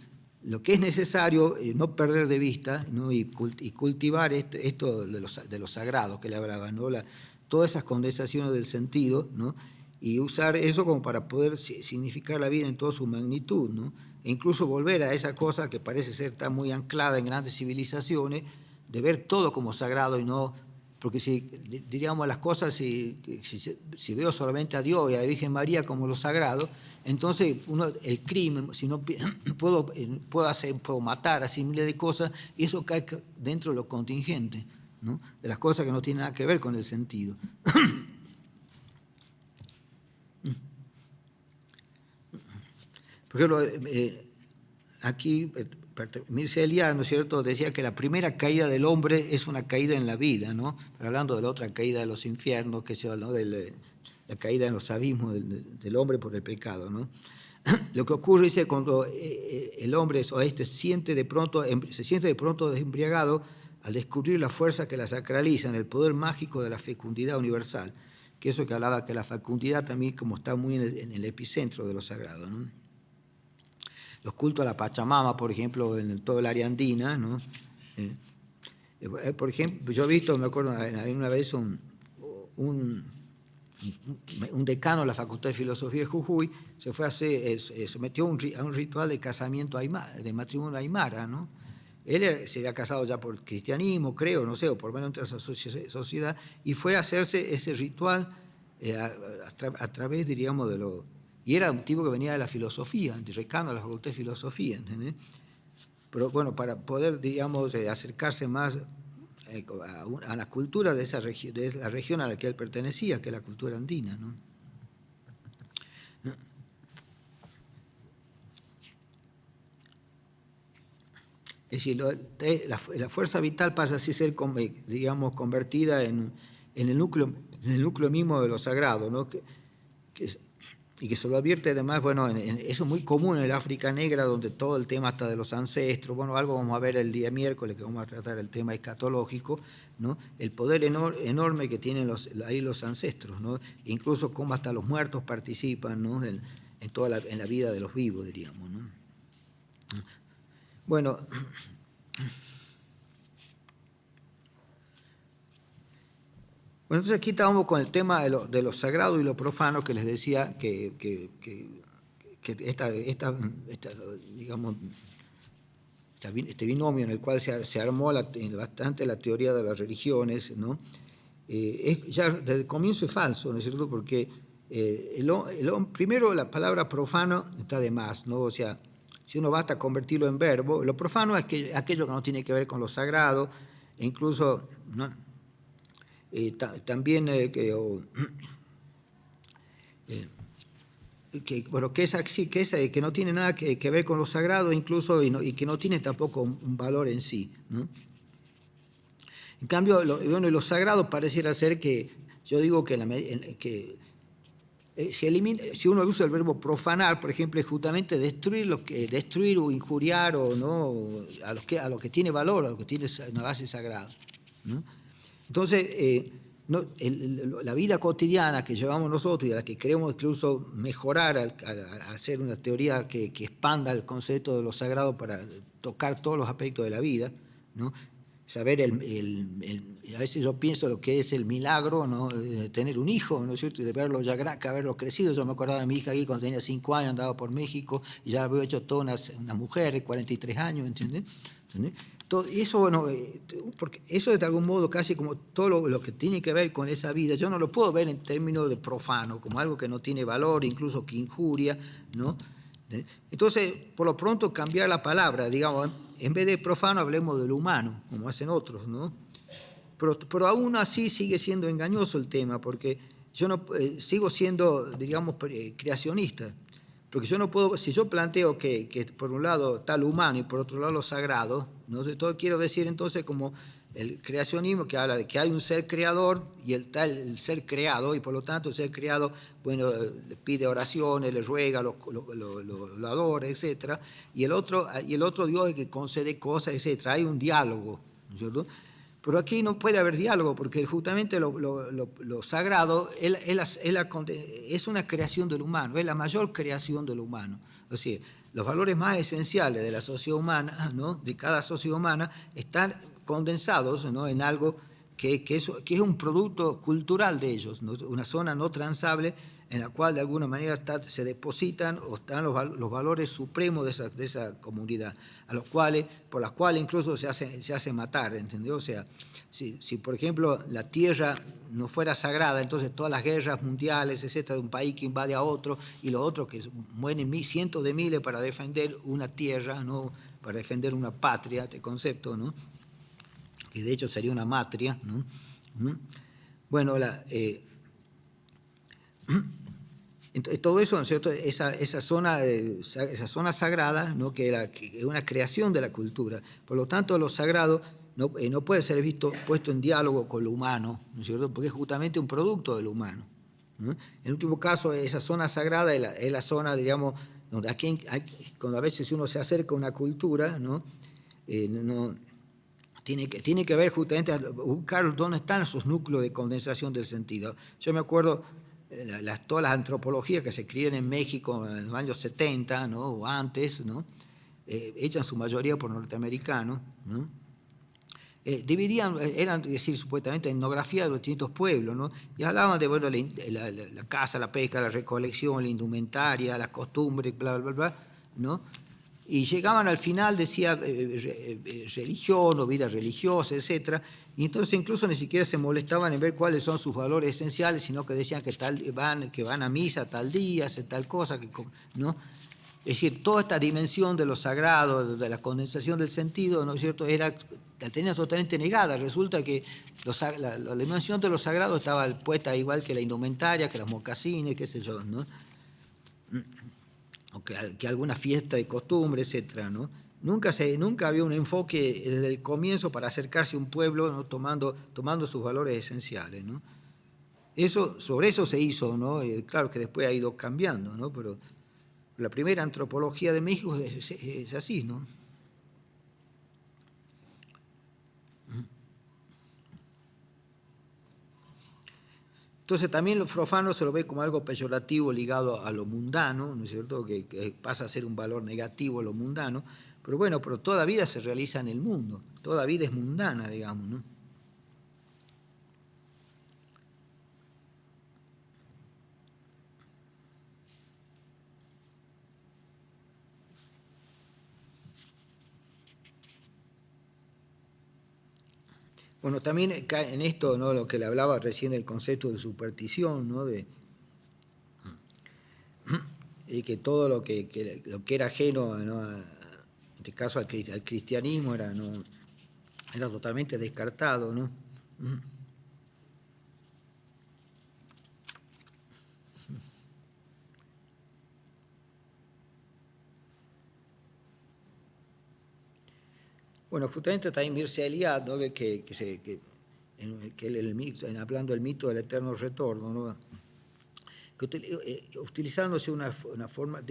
lo que es necesario no perder de vista, ¿no? y cultivar esto de lo sagrado que le hablaba, ¿no? Todas esas condensaciones del sentido, ¿no? Y usar eso como para poder significar la vida en toda su magnitud, ¿no? E incluso volver a esa cosa que parece ser tan muy anclada en grandes civilizaciones, de ver todo como sagrado y no... Porque si diríamos las cosas, si veo solamente a Dios y a la Virgen María como lo sagrado, entonces el crimen, si no puedo matar así miles de cosas, y eso cae dentro de lo contingente, ¿no? De las cosas que no tienen nada que ver con el sentido. Por ejemplo, aquí Mircea Eliade, ¿no es cierto?, decía que la primera caída del hombre es una caída en la vida, ¿no? Pero hablando de la otra caída de los infiernos, que sea, ¿no?, de la caída en los abismos del hombre por el pecado, ¿no? Lo que ocurre, dice, cuando el hombre se siente de pronto desembriagado al descubrir la fuerza que la sacraliza en el poder mágico de la fecundidad universal, que eso que hablaba que la fecundidad también como está muy en el epicentro de lo sagrado, ¿no? Los cultos a la Pachamama, por ejemplo, en todo el área andina, ¿no? Por ejemplo, yo he visto, me acuerdo, una vez un decano de la Facultad de Filosofía de Jujuy se metió a un ritual de casamiento de matrimonio aymara, ¿no? Él se había casado ya por cristianismo, creo, no sé, o por lo menos entre esa sociedad, y fue a hacerse ese ritual a través, diríamos, y era un tipo que venía de la filosofía, decano de la Facultad de Filosofía, ¿entendés? Pero bueno, para poder, digamos, acercarse más a la cultura de la región a la que él pertenecía, que es la cultura andina, ¿no? Es decir, la fuerza vital pasa así a ser, digamos, convertida en el núcleo mismo de lo sagrado, ¿no? Y que se lo advierte además, bueno, eso es muy común en el África negra, donde todo el tema está de los ancestros, bueno, algo vamos a ver el día miércoles, que vamos a tratar el tema escatológico, ¿no? El poder enorme que tienen ahí los ancestros, ¿no? Incluso cómo hasta los muertos participan, ¿no? En la vida de los vivos, diríamos, ¿no? Bueno, entonces aquí estábamos con el tema de lo sagrado y lo profano, que les decía que digamos, este binomio en el cual se armó bastante la teoría de las religiones, ¿no? Ya desde el comienzo es falso, ¿no es cierto?, porque primero la palabra profano está de más, ¿no? O sea, si uno basta convertirlo en verbo, lo profano es aquello que no tiene que ver con lo sagrado, e incluso, ¿no? También que no tiene nada que ver con lo sagrado, incluso y que no tiene tampoco un valor en sí, ¿no? En cambio, lo sagrado pareciera ser que, yo digo que si uno usa el verbo profanar, por ejemplo, es justamente destruir o injuriar o no a lo que tiene valor, a lo que tiene una base sagrada, ¿no? Entonces, la vida cotidiana que llevamos nosotros y a la que queremos incluso mejorar a hacer una teoría que expanda el concepto de lo sagrado para tocar todos los aspectos de la vida, ¿no? Saber a veces yo pienso lo que es el milagro, ¿no? De tener un hijo, ¿no es cierto? Y de verlo ya haberlo crecido. Yo me acordaba de mi hija aquí cuando tenía 5 años, andaba por México y ya la había hecho toda una mujer de 43 años, ¿entiendes? Todo eso, bueno, porque eso es de algún modo casi como todo lo que tiene que ver con esa vida. Yo no lo puedo ver en términos de profano, como algo que no tiene valor, incluso que injuria, ¿no? Entonces, por lo pronto, cambiar la palabra, digamos, en vez de profano, hablemos de lo humano, como hacen otros, ¿no? Pero aún así sigue siendo engañoso el tema, porque yo no sigo siendo, digamos, creacionista. Porque yo no puedo, si yo planteo que por un lado está lo humano y por otro lado lo sagrado, ¿no? Todo quiero decir entonces como el creacionismo que habla de que hay un ser creador y está el ser creado, y por lo tanto el ser creado, bueno, le pide oraciones, le ruega, lo adora, etc. Y el otro Dios es que concede cosas, etc. Hay un diálogo, ¿no es cierto? Pero aquí no puede haber diálogo, porque justamente lo sagrado es una creación del humano, es la mayor creación del humano. Es decir, los valores más esenciales de la sociedad humana, ¿no? De cada sociedad humana, están condensados, ¿no? En algo que es un producto cultural de ellos, ¿no? Una zona no transable en la cual de alguna manera se depositan o están los valores supremos de esa comunidad, por las cuales incluso se hace matar, ¿entendió? O sea, si por ejemplo la tierra no fuera sagrada, entonces todas las guerras mundiales, etcétera, de un país que invade a otro, y los otros que mueren cientos de miles para defender una tierra, ¿no? Para defender una patria, este concepto, ¿no? Que de hecho sería una matria, ¿no? Bueno, todo eso, ¿no es cierto? Esa zona sagrada, ¿no? que es una creación de la cultura. Por lo tanto, lo sagrado no puede ser puesto en diálogo con lo humano, ¿no es cierto? Porque es justamente un producto de lo humano, ¿no? En último caso, esa zona sagrada es la zona, digamos, donde cuando a veces uno se acerca a una cultura, ¿no? Tiene que ver justamente a buscar dónde están esos núcleos de condensación del sentido. Yo me acuerdo todas las antropologías que se escriben en México en los años 70, ¿no? O antes, ¿no? Hechas en su mayoría por norteamericanos, ¿no? Eran, decir, supuestamente etnografía de los distintos pueblos, ¿no? Y hablaban de, bueno, la caza, la pesca, la recolección, la indumentaria, las costumbres, bla, bla, bla, ¿no? Y llegaban al final, decía, religión o vida religiosa, etc. Y entonces incluso ni siquiera se molestaban en ver cuáles son sus valores esenciales, sino que decían que van a misa tal día, hacen tal cosa, ¿no? Es decir, toda esta dimensión de lo sagrado, de la condensación del sentido, ¿no es cierto?, la tenían totalmente negada. Resulta que la dimensión de lo sagrado estaba puesta igual que la indumentaria, que las mocasines, qué sé yo, ¿no? O que alguna fiesta de costumbre, etcétera, ¿no? Nunca había un enfoque desde el comienzo para acercarse a un pueblo, ¿no? tomando sus valores esenciales, ¿no? Sobre eso se hizo, ¿no? Claro que después ha ido cambiando, ¿no? Pero la primera antropología de México es así, ¿no? Entonces también lo profano se lo ve como algo peyorativo ligado a lo mundano, ¿no es cierto?, que pasa a ser un valor negativo lo mundano, pero bueno, pero toda vida se realiza en el mundo, toda vida es mundana, digamos, ¿no? Bueno, también en esto, ¿no?, lo que le hablaba recién del concepto de superstición, ¿no?, y que todo lo que era ajeno, ¿no?, en este caso al cristianismo era totalmente descartado, ¿no? Bueno, justamente también Mircea Eliade, ¿no?, hablando del mito del eterno retorno, ¿no?, utilizándose una forma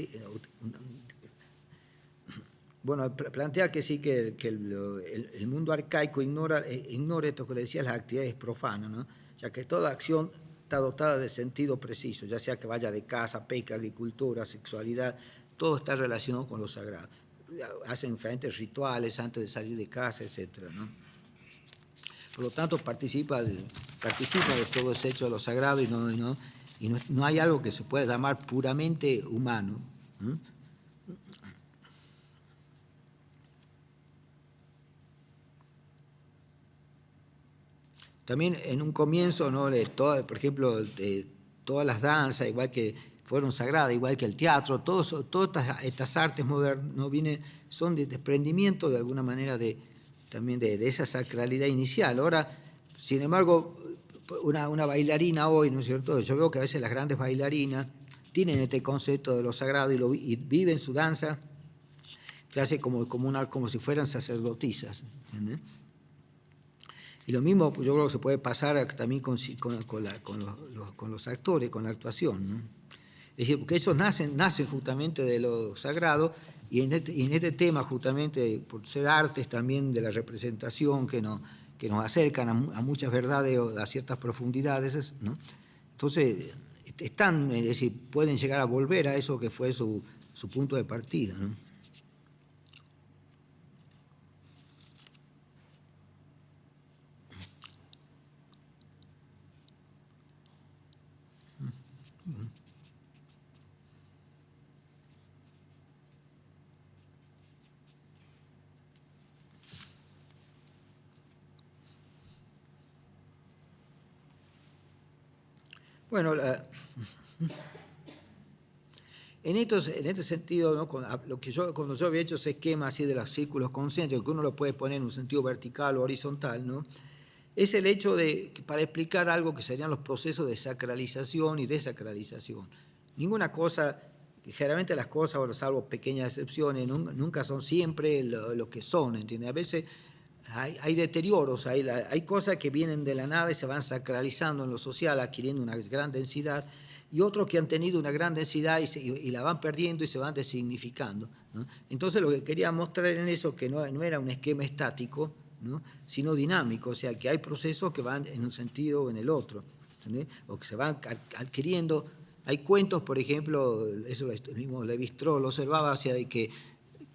bueno, plantea que sí, que el mundo arcaico ignora esto que le decía, las actividades profanas, ¿no? ya que toda acción está dotada de sentido preciso, ya sea que vaya de caza, pesca, agricultura, sexualidad, todo está relacionado con lo sagrado. Hacen diferentes rituales antes de salir de casa, etc., ¿no? Por lo tanto, participa de todo ese hecho de lo sagrado y no hay algo que se pueda llamar puramente humano. También en un comienzo, ¿no? Por ejemplo, todas las danzas, igual que fueron sagradas, igual que el teatro, todas estas artes modernas, ¿no? Son de desprendimiento de alguna manera también de esa sacralidad inicial. Ahora, sin embargo, una bailarina hoy, ¿no es cierto? Yo veo que a veces las grandes bailarinas tienen este concepto de lo sagrado y viven su danza casi como si fueran sacerdotisas, ¿entiendes? Y lo mismo yo creo que se puede pasar también con los actores, con la actuación, ¿no? Es decir, porque ellos nacen justamente de lo sagrado y en este tema justamente por ser artes también de la representación que nos acercan a muchas verdades o a ciertas profundidades, ¿no? Entonces, es decir, pueden llegar a volver a eso que fue su punto de partida, ¿no? Bueno, en este sentido, ¿no? Cuando yo había hecho ese esquema así de los círculos concéntricos, que uno lo puede poner en un sentido vertical o horizontal, ¿no? Es el hecho para explicar algo que serían los procesos de sacralización y desacralización. Ninguna cosa, generalmente las cosas, bueno, salvo pequeñas excepciones, nunca son siempre lo que son, ¿entiendes? A veces hay deterioros, hay cosas que vienen de la nada y se van sacralizando en lo social, adquiriendo una gran densidad, y otros que han tenido una gran densidad y la van perdiendo y se van designificando, ¿no? Entonces lo que quería mostrar en eso, que no era un esquema estático, ¿no? Sino dinámico, o sea, que hay procesos que van en un sentido o en el otro, ¿entendés? O que se van adquiriendo. Hay cuentos, por ejemplo, eso el mismo Lévi-Strauss lo observaba, o sea, de que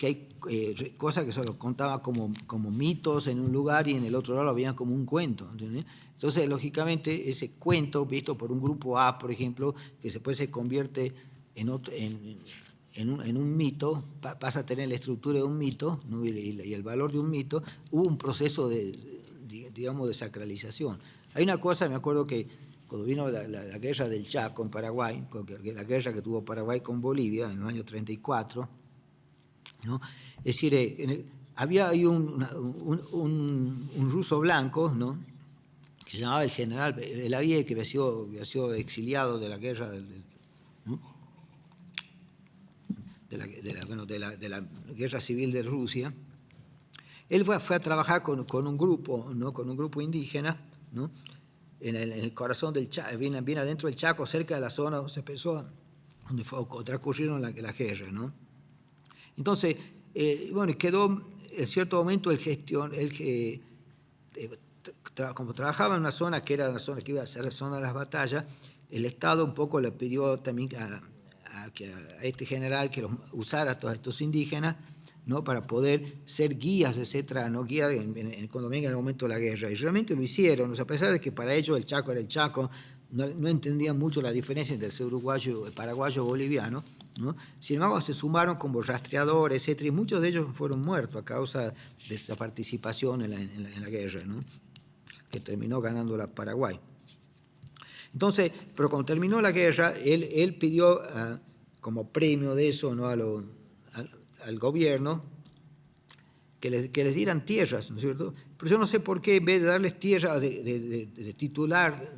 hay cosas que se los contaba como mitos en un lugar y en el otro lado lo veían como un cuento, ¿entendés? Entonces, lógicamente, ese cuento visto por un grupo A, por ejemplo, que después se convierte en un mito, pasa a tener la estructura de un mito, ¿no? y el valor de un mito, hubo un proceso digamos, de sacralización. Hay una cosa, me acuerdo que cuando vino la guerra del Chaco en Paraguay, la guerra que tuvo Paraguay con Bolivia en los años 34, ¿no? Es decir, había ahí un ruso blanco, ¿no? Que se llamaba el general Belavie, que había sido exiliado de la guerra ¿no? de la guerra civil de Rusia. Él fue a trabajar con un grupo, ¿no? Con un grupo indígena, ¿no? En el corazón del Chaco, bien adentro del Chaco, cerca de la zona donde se empezó, donde transcurrieron la guerra, ¿no? Entonces, bueno, quedó en cierto momento como trabajaba en una zona que era una zona que iba a ser la zona de las batallas, el Estado un poco le pidió también a este general que los usara a todos estos indígenas, ¿no? Para poder ser guías, etcétera, ¿no? Guías cuando venga el momento de la guerra. Y realmente lo hicieron, o sea, a pesar de que para ellos el Chaco era el Chaco, no entendían mucho la diferencia entre el ser uruguayo, paraguayo o boliviano, ¿no? Sin embargo, se sumaron como rastreadores, etcétera, y muchos de ellos fueron muertos a causa de esa participación en la guerra, ¿no? Que terminó ganando la Paraguay. Entonces, pero cuando terminó la guerra, él pidió como premio de eso, ¿no? al gobierno que les dieran tierras, ¿no es cierto? Pero yo no sé por qué en vez de darles tierras,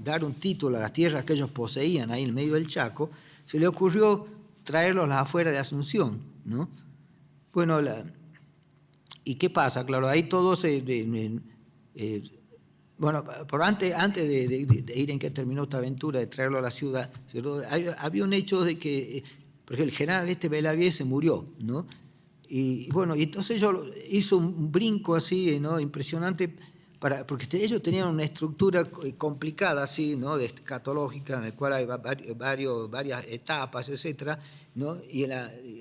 dar un título a las tierras que ellos poseían ahí en medio del Chaco, se le ocurrió traerlos afuera de Asunción, ¿no? Bueno, ¿y qué pasa? Claro, ahí todos bueno, antes de ir en que terminó esta aventura de traerlo a la ciudad, ¿cierto? Había un hecho de que, porque el general Belavie se murió, ¿no? Y bueno, y entonces hizo un brinco así, ¿no? Impresionante, porque ellos tenían una estructura complicada, así, ¿no?, escatológica, en la cual hay varias etapas, etcétera, ¿no?, y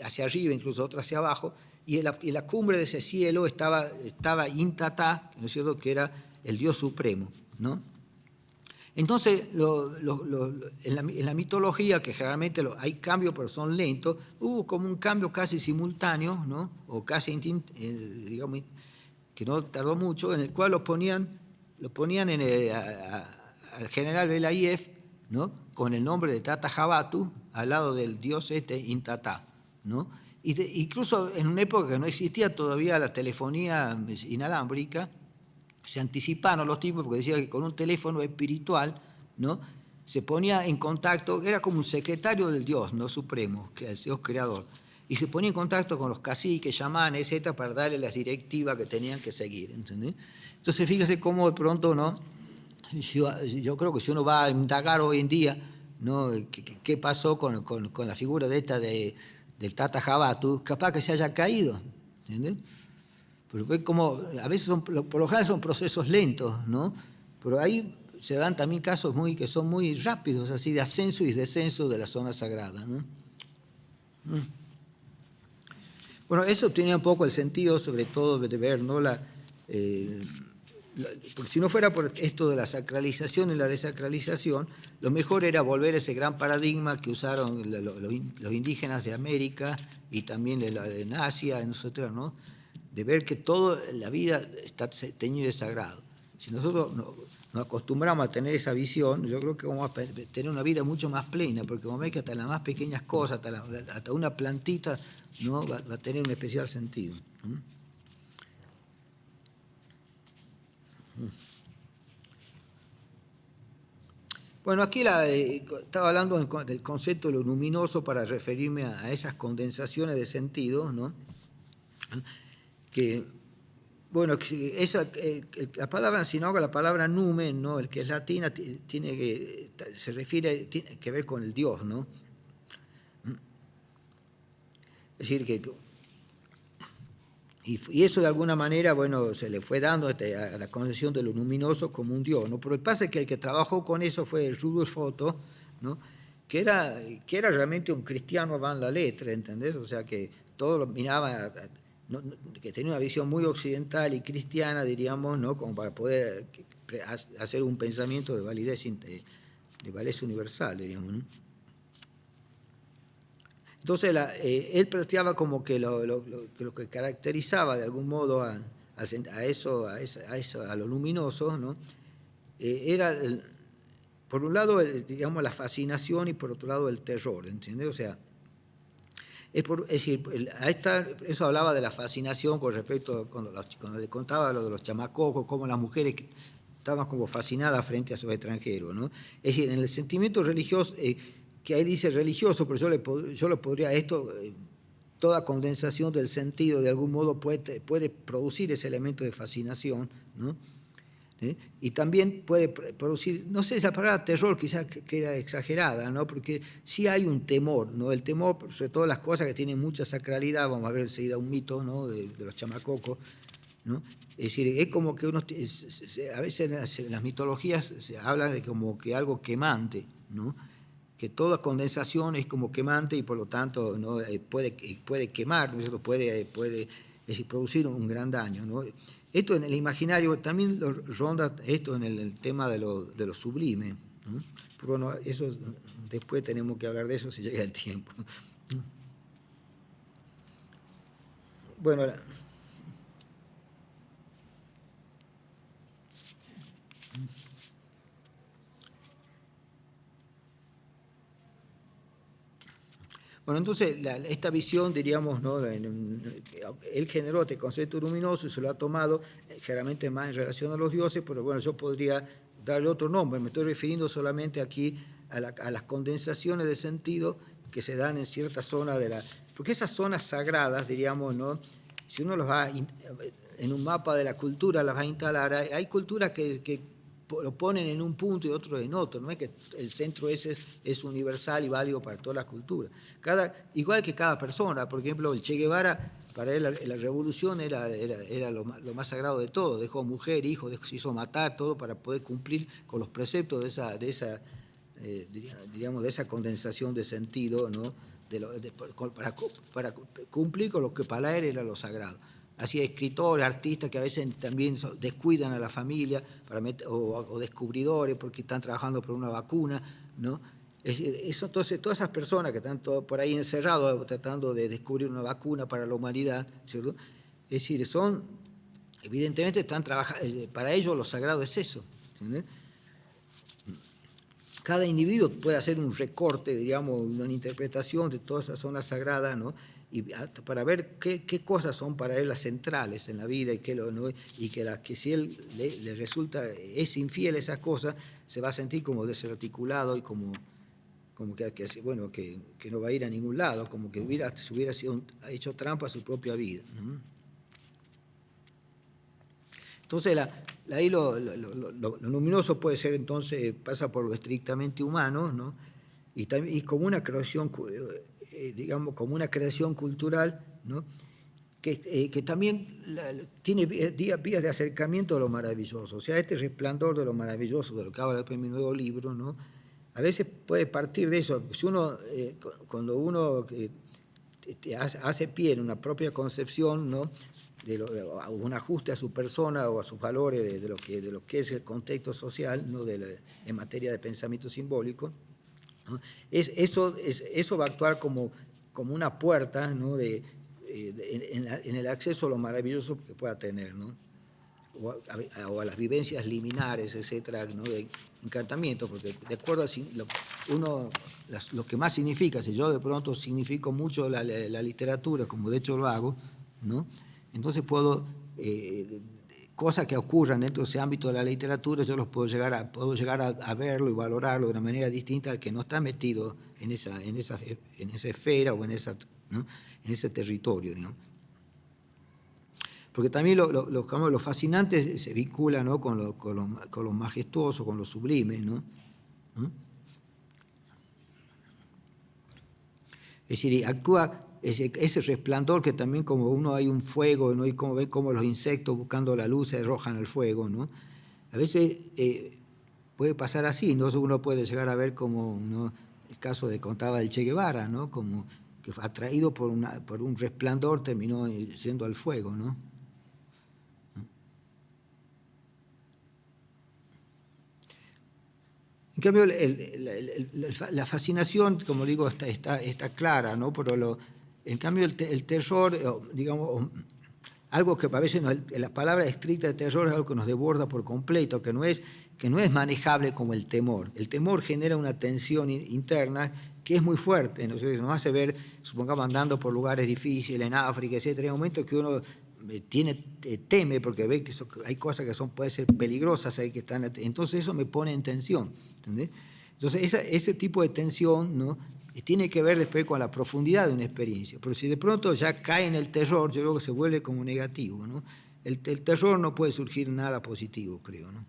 hacia arriba, incluso otras hacia abajo, y en la cumbre de ese cielo estaba Intatá, ¿no es cierto?, que era el Dios supremo, ¿no? Entonces, en la mitología, que generalmente hay cambios, pero son lentos, hubo como un cambio casi simultáneo, ¿no?, o casi, digamos, que no tardó mucho, en el cual lo ponían al general Belayev, ¿no?, con el nombre de Tata Jabatu, al lado del dios Intatá, ¿no? Incluso en una época que no existía todavía la telefonía inalámbrica, se anticiparon los tipos porque decían que con un teléfono espiritual, ¿no?, se ponía en contacto, era como un secretario del Dios, ¿no?, supremo, que el Dios creador, y se ponía en contacto con los caciques, chamanes, etcétera, para darle las directivas que tenían que seguir, ¿entendés? Entonces, fíjese cómo de pronto, ¿no?, yo creo que si uno va a indagar hoy en día, ¿no?, qué pasó con la figura del Tata Jabatu, capaz que se haya caído, ¿entendés? Pero ve como a veces por lo general son procesos lentos, ¿no?, pero ahí se dan también casos que son muy rápidos, así de ascenso y descenso de la zona sagrada, ¿no? Bueno, eso tenía un poco el sentido, sobre todo, de ver, ¿no?, porque si no fuera por esto de la sacralización y la desacralización, lo mejor era volver a ese gran paradigma que usaron los indígenas de América y también en Asia, en nosotros, ¿no?, de ver que toda la vida está teñida de sagrado. Si nosotros nos acostumbramos a tener esa visión, yo creo que vamos a tener una vida mucho más plena, porque como ven que hasta las más pequeñas cosas, hasta una plantita, ¿no?, va a tener un especial sentido. Bueno, aquí estaba hablando del concepto de lo luminoso para referirme a esas condensaciones de sentido, ¿no?, que, bueno, la palabra, sino que la palabra numen, ¿no?, el que es latina, tiene que ver con el Dios, ¿no? Es decir, y eso de alguna manera, bueno, se le fue dando a la concepción de lo luminoso como un Dios, ¿no? Pero el pasa es que el que trabajó con eso fue Rudolf Otto, ¿no?, que era realmente un cristiano van la letra, ¿entendés? O sea, que todo lo miraba, que tenía una visión muy occidental y cristiana, diríamos, ¿no?, como para poder hacer un pensamiento de validez universal, diríamos, ¿no? Entonces, él planteaba como que lo que caracterizaba de algún modo a lo luminoso, ¿no?, era, por un lado, digamos, la fascinación y por otro lado el terror, ¿entiendes? O sea, es decir, eso hablaba de la fascinación con respecto, cuando le contaba lo de los chamacocos, como las mujeres que estaban como fascinadas frente a esos extranjeros, ¿no? Es decir, en el sentimiento religioso, que ahí dice religioso, pero yo lo podría, toda condensación del sentido de algún modo puede producir ese elemento de fascinación, ¿no? Y también puede producir, no sé, esa palabra terror quizás queda exagerada, ¿no?, porque sí hay un temor, ¿no?, el temor, sobre todo las cosas que tienen mucha sacralidad, vamos a ver enseguida un mito, ¿no?, de los chamacocos, ¿no? Es decir, es como que a veces en las mitologías se habla de como que algo quemante, ¿no?, que toda condensación es como quemante y por lo tanto, ¿no?, puede quemar, ¿no es cierto?, puede decir, producir un gran daño, ¿no? Esto en el imaginario también ronda esto en el tema de lo sublime, ¿no? Pero bueno, eso después tenemos que hablar de eso si llega el tiempo. Bueno, entonces esta visión, diríamos, ¿no?, él generó este concepto luminoso y se lo ha tomado generalmente más en relación a los dioses, pero bueno, yo podría darle otro nombre, me estoy refiriendo solamente aquí a las condensaciones de sentido que se dan en ciertas zonas porque esas zonas sagradas, diríamos, ¿no?, si uno los va en un mapa de la cultura, las va a instalar, hay culturas que lo ponen en un punto y otro en otro, no es que el centro ese es universal y válido para todas las culturas. Igual que cada persona, por ejemplo, el Che Guevara, para él la revolución era lo más sagrado de todo, dejó mujer, hijo, se hizo matar, todo para poder cumplir con los preceptos de esa condensación de sentido, ¿no? Para cumplir con lo que para él era lo sagrado. Así escritores, artistas que a veces también descuidan a la familia o descubridores porque están trabajando por una vacuna, ¿no? Entonces, todas esas personas que están por ahí encerrados tratando de descubrir una vacuna para la humanidad, ¿cierto? Es decir, evidentemente están trabajando, para ellos lo sagrado es eso, ¿entendés? Cada individuo puede hacer un recorte, digamos, una interpretación de todas esas zonas sagradas, ¿no? Y para ver qué cosas son para él las centrales en la vida y que si él le resulta, es infiel a esas cosas, se va a sentir como desarticulado y como que no va a ir a ningún lado, como que se hubiera hecho trampa a su propia vida, ¿no? Entonces, ahí lo luminoso puede ser, entonces, pasa por lo estrictamente humano, ¿no? Y como una creación, digamos, como una creación cultural, ¿no? Que también tiene vías de acercamiento a lo maravilloso. O sea, este resplandor de lo maravilloso, de lo que habla después en mi nuevo libro, ¿no? A veces puede partir de eso. Si cuando uno hace pie en una propia concepción, ¿no? Un ajuste a su persona o a sus valores de lo que es el contexto social, ¿no? En materia de pensamiento simbólico, ¿no? Eso va a actuar como una puerta, ¿no? en el acceso a lo maravilloso que pueda tener, ¿no? O a las vivencias liminares, etcétera, ¿no? De encantamiento, porque de acuerdo a lo que más significa, si yo de pronto significo mucho la literatura, como de hecho lo hago, ¿no? Entonces cosas que ocurran dentro de ese ámbito de la literatura, yo los puedo llegar a verlo y valorarlo de una manera distinta al que no está metido en esa esfera o ¿no? En ese territorio, ¿no? Porque también lo fascinante se vincula, ¿no? con lo majestuoso, con lo sublime, ¿no? Es decir, actúa ese resplandor que también como uno hay un fuego, ¿no? Y como ven como los insectos buscando la luz se arrojan al fuego, ¿no? A veces puede pasar así, ¿no? Uno puede llegar a ver como, ¿no? El caso de contaba el Che Guevara, ¿no? Como que fue atraído por un resplandor terminó siendo al fuego, ¿no? En cambio, la fascinación, como digo, está clara, ¿no? Pero en cambio el terror, digamos, algo que a veces la palabra estricta de terror es algo que nos desborda por completo, que no es manejable como el temor. El temor genera una tensión interna que es muy fuerte, ¿no? Nos hace ver, supongamos, andando por lugares difíciles, en África, etcétera, hay momentos que uno teme porque ve que hay cosas que pueden ser peligrosas ahí que están, entonces eso me pone en tensión, ¿entendés? Entonces ese tipo de tensión, ¿no? Tiene que ver después con la profundidad de una experiencia, pero si de pronto ya cae en el terror, yo creo que se vuelve como negativo, ¿no? El terror no puede surgir nada positivo, creo, ¿no?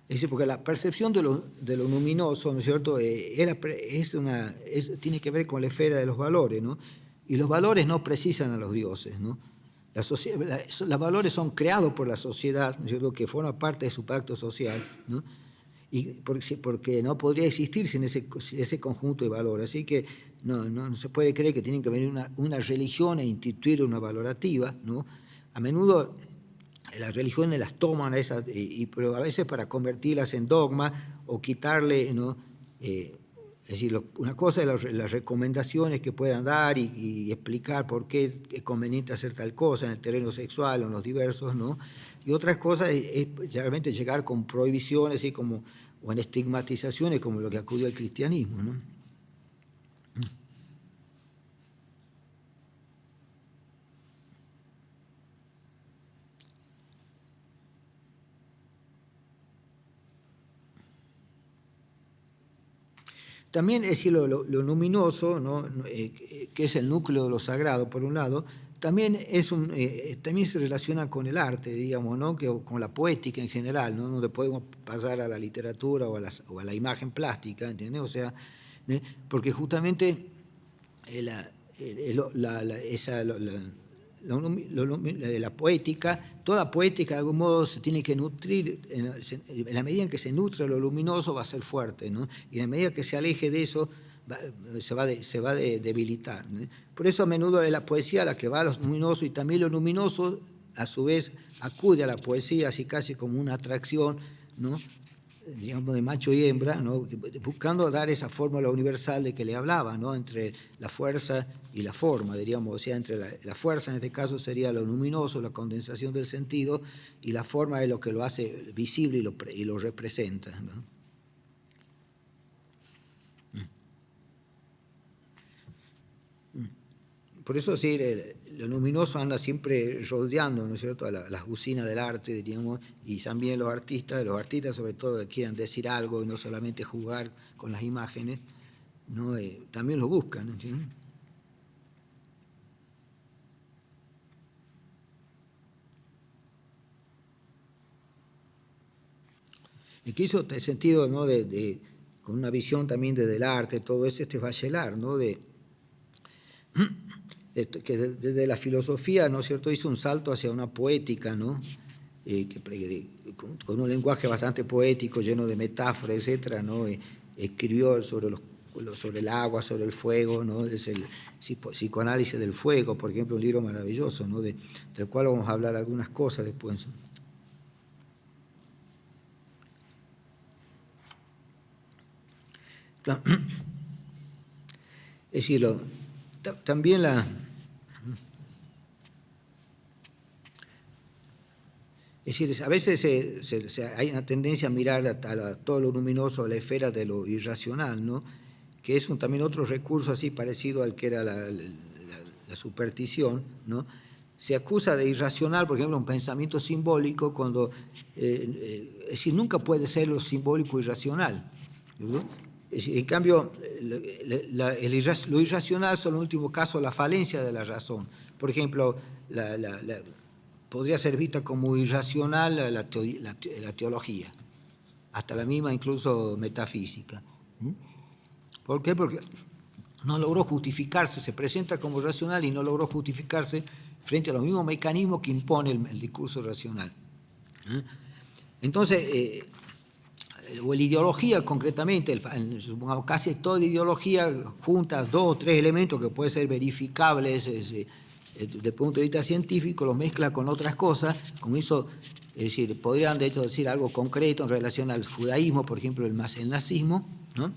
Es decir, porque la percepción de lo luminoso, ¿no es cierto?, tiene que ver con la esfera de los valores, ¿no? Y los valores no precisan a los dioses, ¿no? Los valores son creados por la sociedad, ¿no es cierto?, que forma parte de su pacto social, ¿no? Y porque no podría existir sin ese conjunto de valores. Así que no se puede creer que tienen que venir una religión e instituir una valorativa, ¿no? A menudo las religiones las toman pero a veces para convertirlas en dogma o quitarle, ¿no? Es decir, una cosa es las recomendaciones que puedan dar y explicar por qué es conveniente hacer tal cosa en el terreno sexual o en los diversos, ¿no? Y otras cosas es realmente llegar con prohibiciones o en estigmatizaciones como lo que acudió al cristianismo, ¿no? También es decir, lo luminoso, ¿no? Que es el núcleo de lo sagrado, por un lado, también, también se relaciona con el arte, digamos, ¿no? Con la poética en general, ¿no? No podemos pasar a la literatura o a la imagen plástica, ¿entiendes? O sea, porque justamente la poética, toda poética de algún modo se tiene que nutrir, en la medida en que se nutre lo luminoso va a ser fuerte, ¿no? Y en la medida que se aleje de eso, se va a debilitar, ¿no? Por eso a menudo es la poesía la que va a lo luminoso, y también lo luminoso a su vez acude a la poesía, así casi como una atracción, ¿no? Digamos, de macho y hembra, ¿no? Buscando dar esa fórmula universal de que le hablaba, ¿no? Entre la fuerza y la forma, diríamos, o sea, entre la fuerza en este caso sería lo luminoso, la condensación del sentido, y la forma es lo que lo hace visible y lo representa, ¿no? Por eso sí, lo luminoso anda siempre rodeando, ¿no es cierto?, a las usinas del arte, diríamos, y también los artistas sobre todo que quieran decir algo y no solamente jugar con las imágenes, ¿no? También lo buscan, ¿entiendes? El que hizo este sentido, ¿no?, con una visión también desde el arte, todo eso, Bachelard, ¿no?, que desde la filosofía, ¿no es cierto?, hizo un salto hacia una poética, ¿no?, con un lenguaje bastante poético, lleno de metáforas, etcétera, ¿no? Escribió sobre el agua, sobre el fuego, ¿no? Es el psicoanálisis del fuego, por ejemplo, un libro maravilloso, ¿no?, del cual vamos a hablar algunas cosas después. Claro. Es decir, también es decir, a veces hay una tendencia a mirar a todo lo luminoso, a la esfera de lo irracional, ¿no?, que es también otro recurso así parecido al que era la superstición, ¿no? Se acusa de irracional, por ejemplo, un pensamiento simbólico cuando, es decir, nunca puede ser lo simbólico irracional, ¿no? En cambio, lo irracional son en último caso la falencia de la razón. Por ejemplo, podría ser vista como irracional la teología, hasta la misma incluso metafísica. ¿Por qué? Porque no logró justificarse, se presenta como racional y no logró justificarse frente a los mismos mecanismos que impone el discurso racional. Entonces, o la ideología concretamente, supongamos casi toda la ideología junta 2 o 3 elementos que pueden ser verificables desde el punto de vista científico, los mezcla con otras cosas, como eso, es decir, podrían de hecho decir algo concreto en relación al judaísmo, por ejemplo, el nazismo, ¿no?,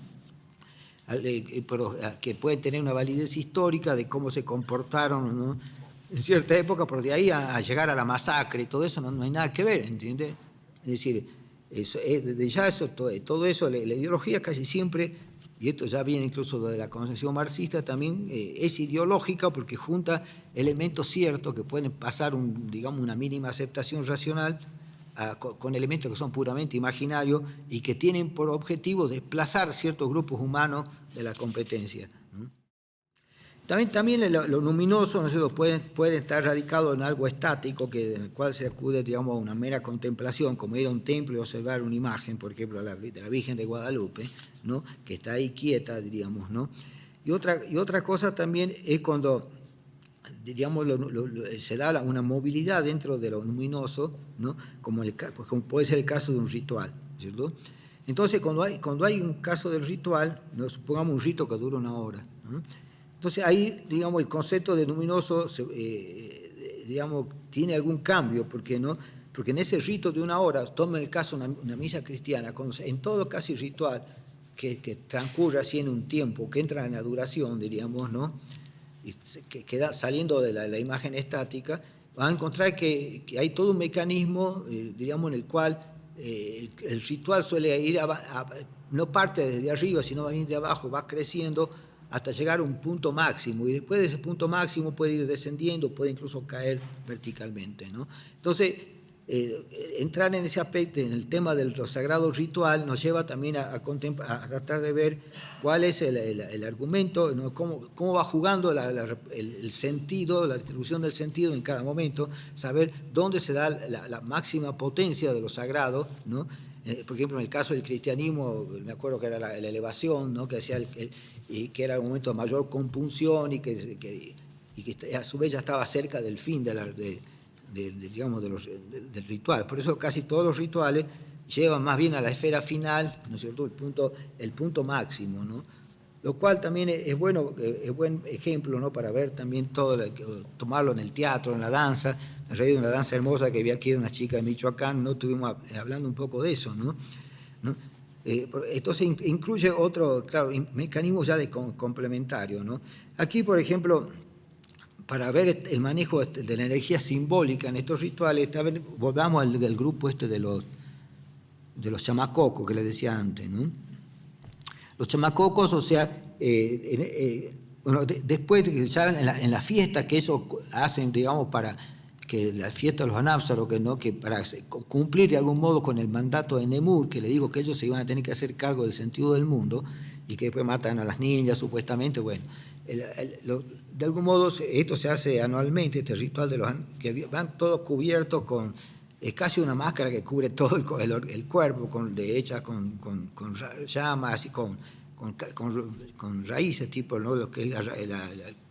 que puede tener una validez histórica de cómo se comportaron, ¿no?, en cierta época, pero de ahí a llegar a la masacre y todo eso no hay nada que ver, ¿entiendes? Es decir, todo eso, la ideología casi siempre, y esto ya viene incluso de la concepción marxista, también es ideológica porque junta elementos ciertos que pueden pasar, digamos, una mínima aceptación racional con elementos que son puramente imaginarios y que tienen por objetivo desplazar ciertos grupos humanos de la competencia, ¿no? También lo luminoso, ¿no sé?, puede estar radicado en algo estático, en el cual se acude, digamos, a una mera contemplación, como ir a un templo y observar una imagen, por ejemplo, de la Virgen de Guadalupe, ¿no?, que está ahí quieta, diríamos, ¿no? Y otra cosa también es cuando, diríamos, se da una movilidad dentro de lo luminoso, ¿no?, como puede ser el caso de un ritual, ¿cierto? Entonces, cuando hay un caso del ritual, ¿no?, supongamos un rito que dura 1 hora, ¿no?, entonces ahí, digamos, el concepto de luminoso, digamos, tiene algún cambio, porque en ese rito de 1 hora, toma el caso una misa cristiana, en todo casi ritual que transcurre así en un tiempo, que entra en la duración, diríamos, ¿no?, y que queda saliendo de la imagen estática, van a encontrar que hay todo un mecanismo, digamos, en el cual el ritual suele ir, no parte desde arriba, sino va a ir de abajo, va creciendo hasta llegar a un punto máximo, y después de ese punto máximo puede ir descendiendo, puede incluso caer verticalmente, ¿no? Entonces, entrar en ese aspecto, en el tema del sagrado ritual, nos lleva también a tratar de ver cuál es el argumento, ¿no? Cómo va jugando el sentido, la distribución del sentido en cada momento, saber dónde se da la máxima potencia de lo sagrado, ¿no? Por ejemplo, en el caso del cristianismo, me acuerdo que era la elevación, ¿no? Que hacía y que era un momento de mayor compunción y que a su vez ya estaba cerca del fin digamos, del ritual. Por eso casi todos los rituales llevan más bien a la esfera final, ¿no es cierto?, el punto máximo, ¿no? Lo cual también es bueno, es buen ejemplo, ¿no?, para ver también tomarlo en el teatro, en la danza. En realidad, una danza hermosa que vi aquí de una chica de Michoacán, ¿no?, estuvimos hablando un poco de eso, ¿no? Entonces incluye otro, claro, mecanismo ya de complementario, ¿no? Aquí, por ejemplo, para ver el manejo de la energía simbólica en estos rituales, volvamos al grupo de los chamacocos que les decía antes, ¿no? Los chamacocos, o sea, después ya en la fiesta que eso hacen, digamos, para que la fiesta de los anápsaros, que para cumplir de algún modo con el mandato de Nemur, que le dijo que ellos se iban a tener que hacer cargo del sentido del mundo, y que después matan a las niñas, supuestamente, bueno, de algún modo esto se hace anualmente, este ritual que van todos cubiertos con casi una máscara que cubre todo el cuerpo, hecha con llamas y con raíces, tipo, ¿no?, lo que es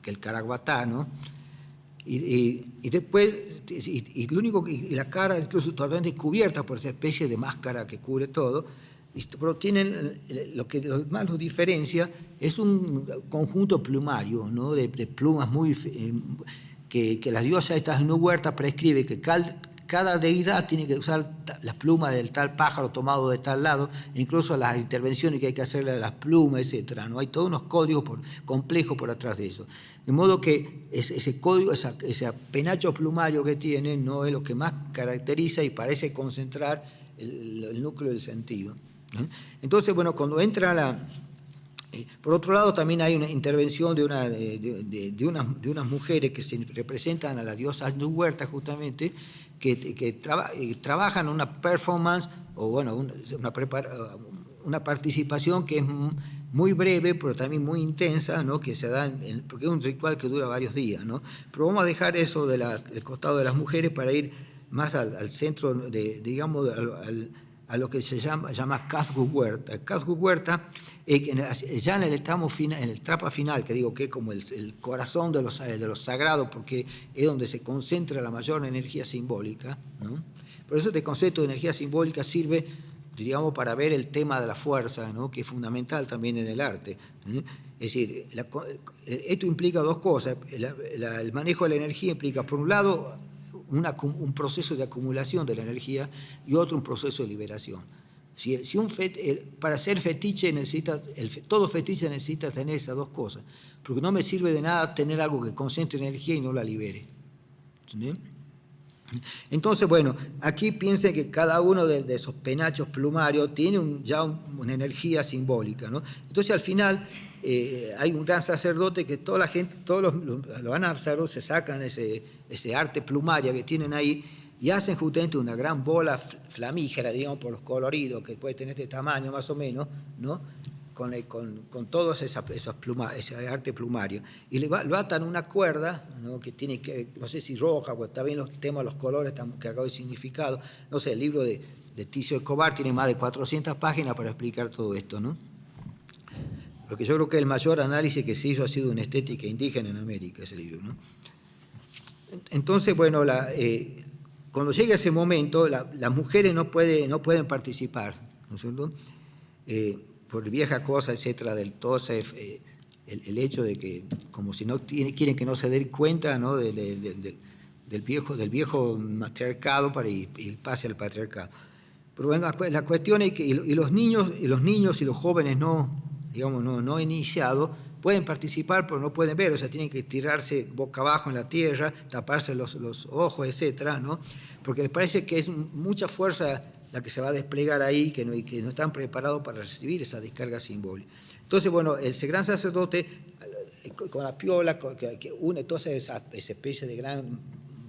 el caraguatá, ¿no? Y después, lo único y la cara incluso totalmente cubierta por esa especie de máscara que cubre todo, pero tienen lo que más los diferencia es un conjunto plumario, ¿no?, de plumas que las diosas estas en huerta prescribe que cada deidad tiene que usar las plumas del tal pájaro tomado de tal lado, e incluso las intervenciones que hay que hacerle a las plumas, etcétera, ¿no? Hay todos unos códigos complejos por atrás de eso. De modo que ese código, ese penacho plumario que tiene, no es lo que más caracteriza y parece concentrar el núcleo del sentido, ¿no? Entonces, bueno, cuando entra por otro lado, también hay una intervención de unas mujeres que se representan a la diosa Huerta, justamente, que trabajan una performance, o bueno, una participación que es muy breve, pero también muy intensa, ¿no?, que se da porque es un ritual que dura varios días, ¿no? Pero vamos a dejar eso del costado de las mujeres para ir más al centro, digamos, a lo que se llama Casco Huerta. Casco Huerta, ya en el tramo final, en el trapa final, que digo que es como el corazón de los sagrados, porque es donde se concentra la mayor energía simbólica, ¿no? Por eso este concepto de energía simbólica sirve, digamos, para ver el tema de la fuerza, ¿no?, que es fundamental también en el arte, ¿sí? Es decir, esto implica dos cosas. El manejo de la energía implica, por un lado, un proceso de acumulación de la energía y otro un proceso de liberación. Para ser fetiche todo fetiche necesita tener esas dos cosas, porque no me sirve de nada tener algo que concentre energía y no la libere, ¿sí? Entonces, bueno, aquí piensen que cada uno de esos penachos plumarios tiene ya una energía simbólica, ¿no? Entonces, al final, hay un gran sacerdote que toda la gente, todos los anápsaros se sacan ese arte plumaria que tienen ahí y hacen justamente una gran bola flamígera, digamos, por los coloridos, que puede tener este tamaño más o menos, ¿no?, con todos esas plumas, ese arte plumario, y lo atan a una cuerda, ¿no?, que tiene que, no sé si roja, o está bien el tema de los colores cargados de significado, no sé, el libro de Ticio Escobar tiene más de 400 páginas para explicar todo esto, ¿no? Porque yo creo que el mayor análisis que se hizo ha sido una estética indígena en América, ese libro, ¿no? Entonces, bueno, cuando llega ese momento, las mujeres no pueden participar, ¿no es cierto?, por vieja cosa, etcétera, del todo el hecho de que, como si no quieren que no se den cuenta, ¿no?, del viejo matriarcado para ir pase al patriarcado. Pero bueno, la cuestión es que y los niños y los jóvenes no iniciados pueden participar, pero no pueden ver, o sea, tienen que tirarse boca abajo en la tierra, taparse los ojos, etcétera, ¿no?, porque les parece que es mucha fuerza la que se va a desplegar ahí, que no están preparados para recibir esa descarga simbólica. Entonces, bueno, ese gran sacerdote, con la piola, que une toda esa especie de gran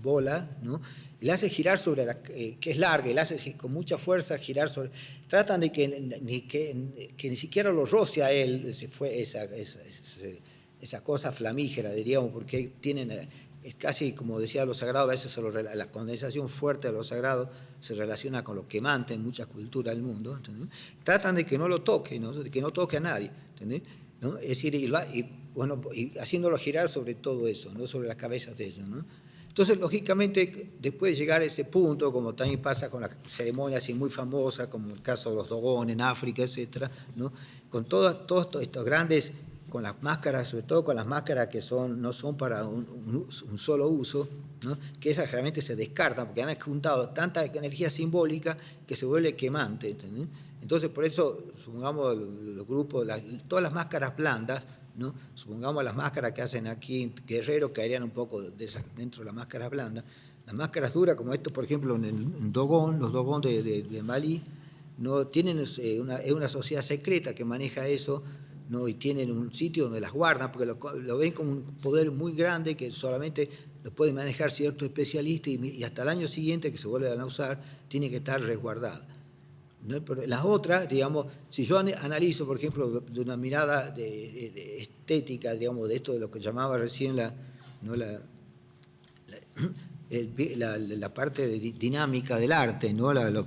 bola, ¿no?, le hace girar sobre la, que es larga, y le hace con mucha fuerza girar sobre, tratan de que ni siquiera lo roce a él, se fue esa cosa flamígera, diríamos, porque tienen, es casi como decía lo sagrado, a veces la condensación fuerte de lo sagrado se relaciona con lo quemante en muchas culturas del mundo, ¿entendés? Tratan de que no lo toque, ¿no? De que no toque a nadie, ¿entendés? ¿No? Es decir, y haciéndolo girar sobre todo eso, ¿no? Sobre las cabezas de ellos, ¿no? Entonces, lógicamente, después de llegar a ese punto, como también pasa con las ceremonias así muy famosas, como el caso de los Dogon en África, etcétera, ¿no? Con todos estos grandes, con las máscaras, sobre todo con las máscaras que no son para un solo uso, ¿no? Que esas realmente se descartan, porque han juntado tanta energía simbólica que se vuelve quemante, ¿entendés? Entonces, por eso, supongamos, los grupos, todas las máscaras blandas, ¿no? Supongamos las máscaras que hacen aquí en Guerrero caerían un poco dentro de las máscaras blandas. Las máscaras duras, como esto, por ejemplo, en Dogon, los Dogon de Malí, ¿no? Tienen es una sociedad secreta que maneja eso, ¿no? Y tienen un sitio donde las guardan, porque lo ven como un poder muy grande que solamente lo pueden manejar ciertos especialistas y hasta el año siguiente, que se vuelven a usar, tiene que estar resguardada. ¿No? Pero las otras, digamos, si yo analizo, por ejemplo, de una mirada de estética, digamos, de esto de lo que llamaba recién la parte dinámica del arte, ¿no? Lo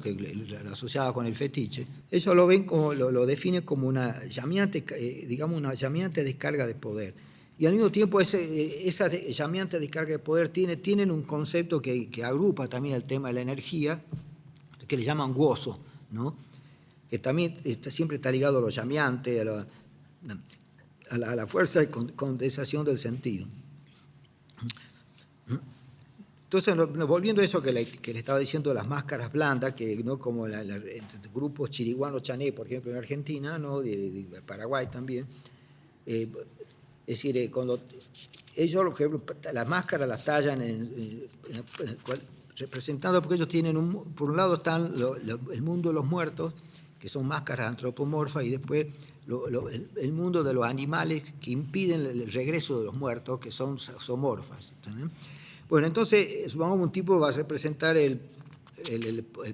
asociaba con el fetiche, eso lo ven como, lo define como una llameante, digamos, una llameante descarga de poder. Y al mismo tiempo esa llameante descarga de poder tienen un concepto que agrupa también el tema de la energía, que le llaman gozo, ¿no? Que también siempre está ligado a lo llameante, a la fuerza de condensación del sentido. Entonces, volviendo a eso que le estaba diciendo, las máscaras blandas, que no como grupos chiriguanos chané, por ejemplo, en Argentina, ¿no? de Paraguay también, es decir, cuando ellos, por ejemplo, las máscaras las tallan representando, porque ellos tienen, por un lado están el mundo de los muertos, que son máscaras antropomorfas, y después el mundo de los animales que impiden el regreso de los muertos, que son zoomorfas. ¿Entendés? Bueno, entonces, supongamos un tipo va a representar el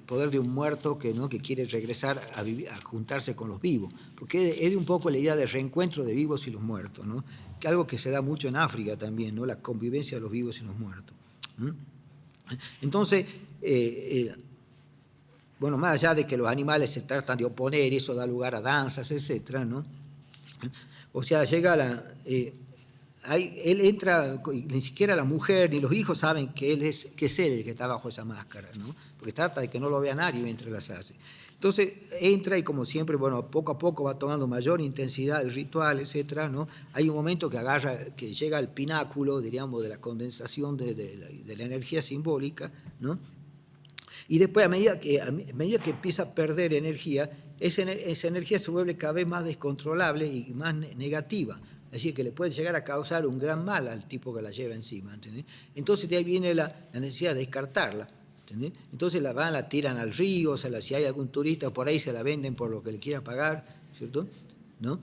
poder de un muerto que quiere regresar a juntarse con los vivos, porque es un poco la idea del reencuentro de vivos y los muertos, ¿no? Que algo que se da mucho en África también, ¿no? La convivencia de los vivos y los muertos. Entonces, bueno, más allá de que los animales se tratan de oponer, eso da lugar a danzas, etcétera, ¿no? O sea, llega él entra, ni siquiera la mujer ni los hijos saben que es él el que está bajo esa máscara, ¿no? Porque trata de que no lo vea nadie mientras las hace. Entonces entra y, como siempre, bueno, poco a poco va tomando mayor intensidad el ritual, etcétera, ¿no? Hay un momento que llega al pináculo, diríamos, de la condensación de la energía simbólica, ¿no? Y después, a medida que empieza a perder energía, esa energía se vuelve cada vez más descontrolable y más negativa. Es decir, que le puede llegar a causar un gran mal al tipo que la lleva encima, ¿entendés? Entonces de ahí viene la necesidad de descartarla, ¿entendés? Entonces la tiran al río, si hay algún turista por ahí se la venden por lo que le quiera pagar, ¿cierto? ¿No?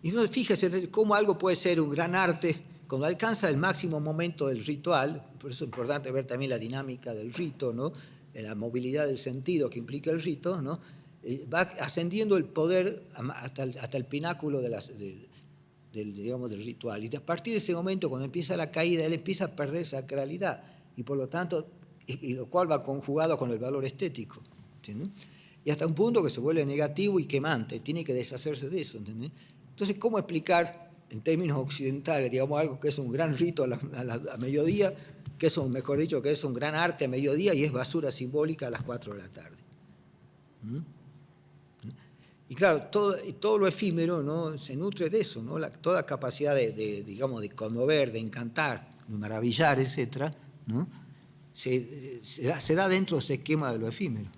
Y entonces fíjese cómo algo puede ser un gran arte cuando alcanza el máximo momento del ritual. Por eso es importante ver también la dinámica del rito, ¿no? La movilidad del sentido que implica el rito, ¿no? Va ascendiendo el poder hasta el pináculo del ritual. Y a partir de ese momento, cuando empieza la caída, él empieza a perder sacralidad, y por lo tanto, y lo cual va conjugado con el valor estético, ¿entiendes? Y hasta un punto que se vuelve negativo y quemante, tiene que deshacerse de eso, ¿entiendes? Entonces, ¿cómo explicar en términos occidentales, digamos, algo que es un gran rito a mediodía, que es mejor dicho, que es un gran arte a mediodía y es basura simbólica a las 4 de la tarde? Y claro, todo lo efímero, ¿no? Se nutre de eso, ¿no? Toda capacidad digamos, de conmover, de encantar, de maravillar, etcétera, ¿no? Se da dentro de ese esquema de lo efímero.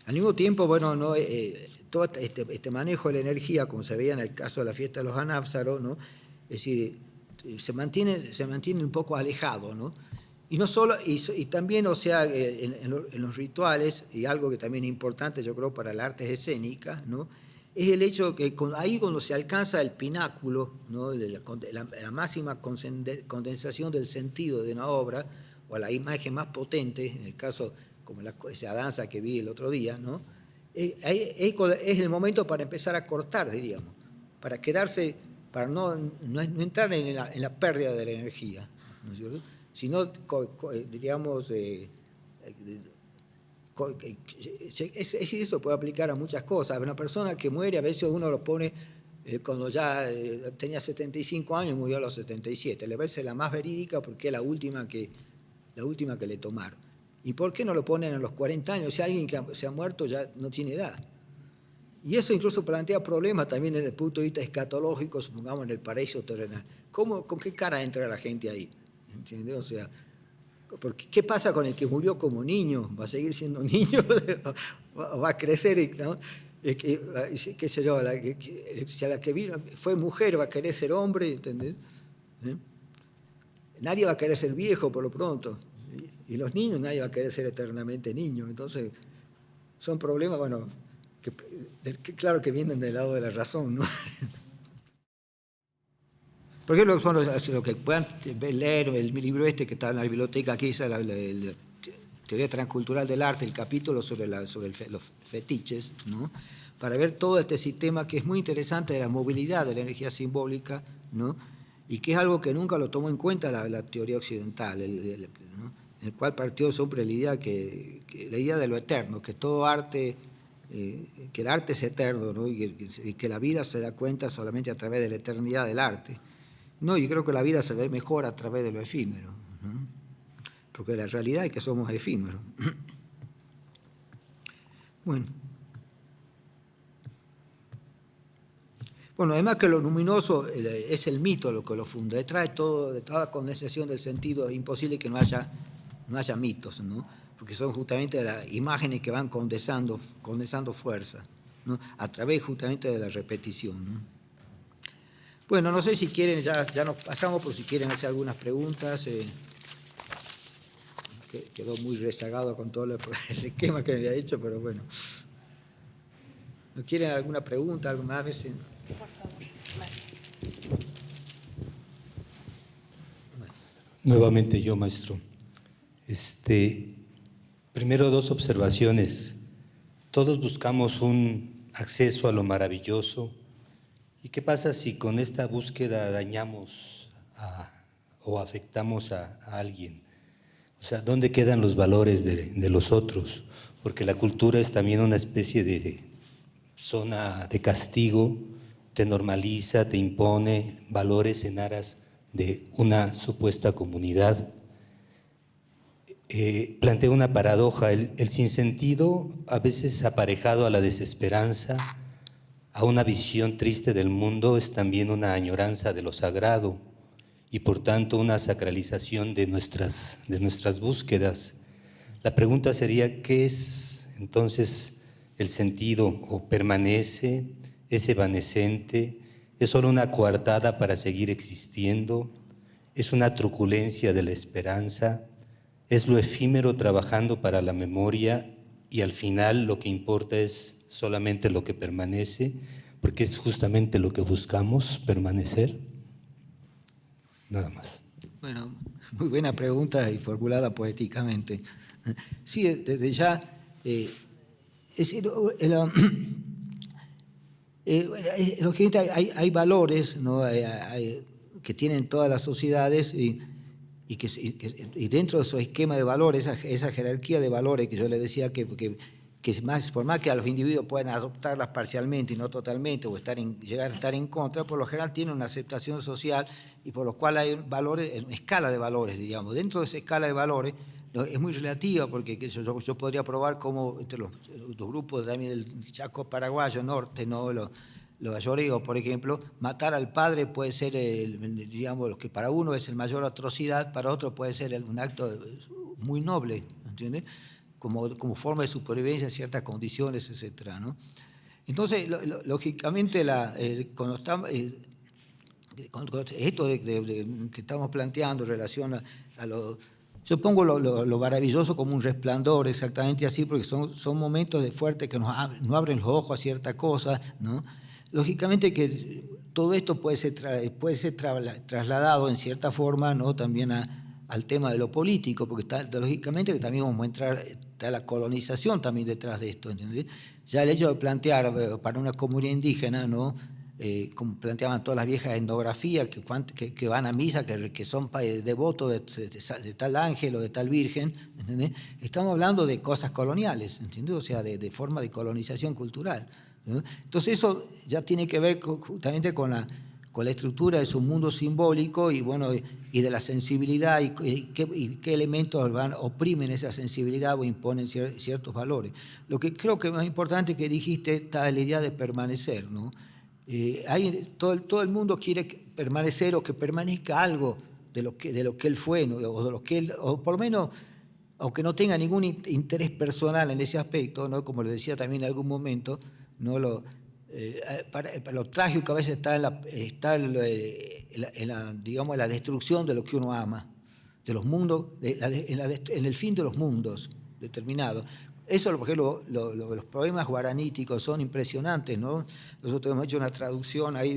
Al mismo tiempo, bueno, ¿no? Todo este manejo de la energía, como se veía en el caso de la fiesta de los anápsaros, ¿no? Es decir, se mantiene un poco alejado, ¿no? Y no solo, y también, o sea, en los rituales, y algo que también es importante, yo creo, para las artes escénicas, ¿no? es el hecho que ahí cuando se alcanza el pináculo, ¿no?, de la máxima condensación del sentido de una obra, o la imagen más potente, en el caso como esa danza que vi el otro día, ¿no?, es el momento para empezar a cortar, diríamos, para quedarse, para no entrar en la pérdida de la energía, ¿no es cierto?, sino, diríamos, eso puede aplicar a muchas cosas. Una persona que muere, a veces uno lo pone cuando ya tenía 75 años y murió a los 77. Le parece la más verídica porque es la última que le tomaron. ¿Y por qué no lo ponen a los 40 años? Si alguien que se ha muerto ya no tiene edad. Y eso incluso plantea problemas también desde el punto de vista escatológico, supongamos en el paraíso terrenal. ¿Con qué cara entra la gente ahí? ¿Entiendes? O sea, porque, ¿qué pasa con el que murió como niño? ¿Va a seguir siendo niño? ¿Va a crecer? ¿No? ¿Qué sé yo? Si a la que vino fue mujer, va a querer ser hombre, ¿entendés? Nadie va a querer ser viejo por lo pronto. Y los niños, nadie va a querer ser eternamente niño. Entonces, son problemas, bueno, claro que vienen del lado de la razón, ¿no? Por ejemplo, son lo que puedan leer el libro que está en la biblioteca aquí, es la Teoría Transcultural del Arte, el capítulo sobre los fetiches, ¿no?, para ver todo este sistema que es muy interesante de la movilidad de la energía simbólica, ¿no?, y que es algo que nunca lo tomó en cuenta la teoría occidental, ¿no?, en el cual partió siempre la idea la idea de lo eterno, que todo arte, que el arte es eterno, ¿no?, y que la vida se da cuenta solamente a través de la eternidad del arte. No, yo creo que la vida se ve mejor a través de lo efímero, ¿no?, porque la realidad es que somos efímeros. Bueno, además que lo luminoso es el mito lo que lo funda. Detrás de toda condensación del sentido es imposible que no haya mitos, ¿no?, porque son justamente las imágenes que van condensando fuerza, ¿no?, a través justamente de la repetición, ¿no? Bueno, no sé si quieren, ya nos pasamos por si quieren hacer algunas preguntas. Quedó muy rezagado con todo el esquema que me había hecho, pero bueno. ¿No quieren alguna pregunta, algo más? Por favor. Bueno. Nuevamente yo, maestro. Primero, dos observaciones. Todos buscamos un acceso a lo maravilloso. ¿Y qué pasa si con esta búsqueda dañamos o afectamos a alguien? O sea, ¿dónde quedan los valores de los otros? Porque la cultura es también una especie de zona de castigo, te normaliza, te impone valores en aras de una supuesta comunidad. Plantea una paradoja, el sinsentido a veces aparejado a la desesperanza, a una visión triste del mundo, es también una añoranza de lo sagrado y por tanto una sacralización de nuestras búsquedas. La pregunta sería, ¿qué es entonces el sentido? ¿O permanece? ¿Es evanescente? ¿Es solo una coartada para seguir existiendo? ¿Es una truculencia de la esperanza? ¿Es lo efímero trabajando para la memoria y al final lo que importa es solamente lo que permanece? Porque es justamente lo que buscamos, permanecer. Nada más. Bueno, muy buena pregunta y formulada poéticamente. Sí, desde ya, hay valores, ¿no?, que tienen todas las sociedades y dentro de su esquema de valores, esa jerarquía de valores que yo le decía que por más que a los individuos puedan adoptarlas parcialmente y no totalmente, o llegar a estar en contra, por lo general tienen una aceptación social y por lo cual hay valores, una escala de valores, digamos. Dentro de esa escala de valores, ¿no?, es muy relativa, porque yo podría probar cómo entre los grupos también del Chaco paraguayo norte, ¿no?, los ayoreos, por ejemplo, matar al padre puede ser, digamos, lo que para uno es el mayor atrocidad, para otro puede ser un acto muy noble, ¿entiendes?, como forma de supervivencia en ciertas condiciones, etcétera, ¿no? Entonces, lógicamente, cuando estamos, esto que estamos planteando en relación a Yo pongo lo maravilloso como un resplandor, exactamente así, porque son momentos de fuerte que nos abren los ojos a ciertas cosas, ¿no? Lógicamente que todo esto puede ser trasladado en cierta forma, ¿no? También al tema de lo político, porque lógicamente que también vamos a entrar, está la colonización también detrás de esto, ¿entendés? Ya el hecho de plantear para una comunidad indígena, ¿no? Como planteaban todas las viejas etnografías que van a misa, que son devotos de tal ángel o de tal virgen, ¿entendés? Estamos hablando de cosas coloniales, ¿entendés? O sea, de forma de colonización cultural, ¿no? Entonces eso ya tiene que ver justamente con la estructura de su mundo simbólico y, bueno, y de la sensibilidad y qué elementos oprimen esa sensibilidad o imponen ciertos valores. Lo que creo que es más importante que dijiste está la idea de permanecer, ¿no? Todo el mundo quiere permanecer o que permanezca algo de lo que él fue, ¿no? O por lo menos, aunque no tenga ningún interés personal en ese aspecto, ¿no? Como le decía también en algún momento, ¿no? Lo trágico a veces está digamos, en la destrucción de lo que uno ama, de los mundos, en el fin de los mundos determinados. Eso, por ejemplo, los poemas guaraníticos son impresionantes, ¿no? Nosotros hemos hecho una traducción ahí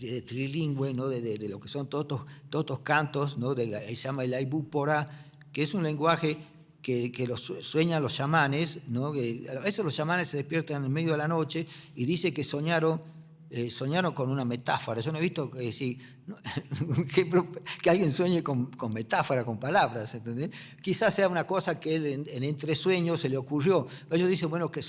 de trilingüe, ¿no? De lo que son todos estos cantos, ¿no? Se llama el Aibú Porá, que es un lenguaje que sueñan los chamanes, ¿no? Que a veces los chamanes se despiertan en medio de la noche y dice que soñaron con una metáfora. Yo no he visto que alguien sueñe con metáfora, con palabras, ¿entendés? Quizás sea una cosa que él en entre sueños se le ocurrió. Ellos dicen, bueno, que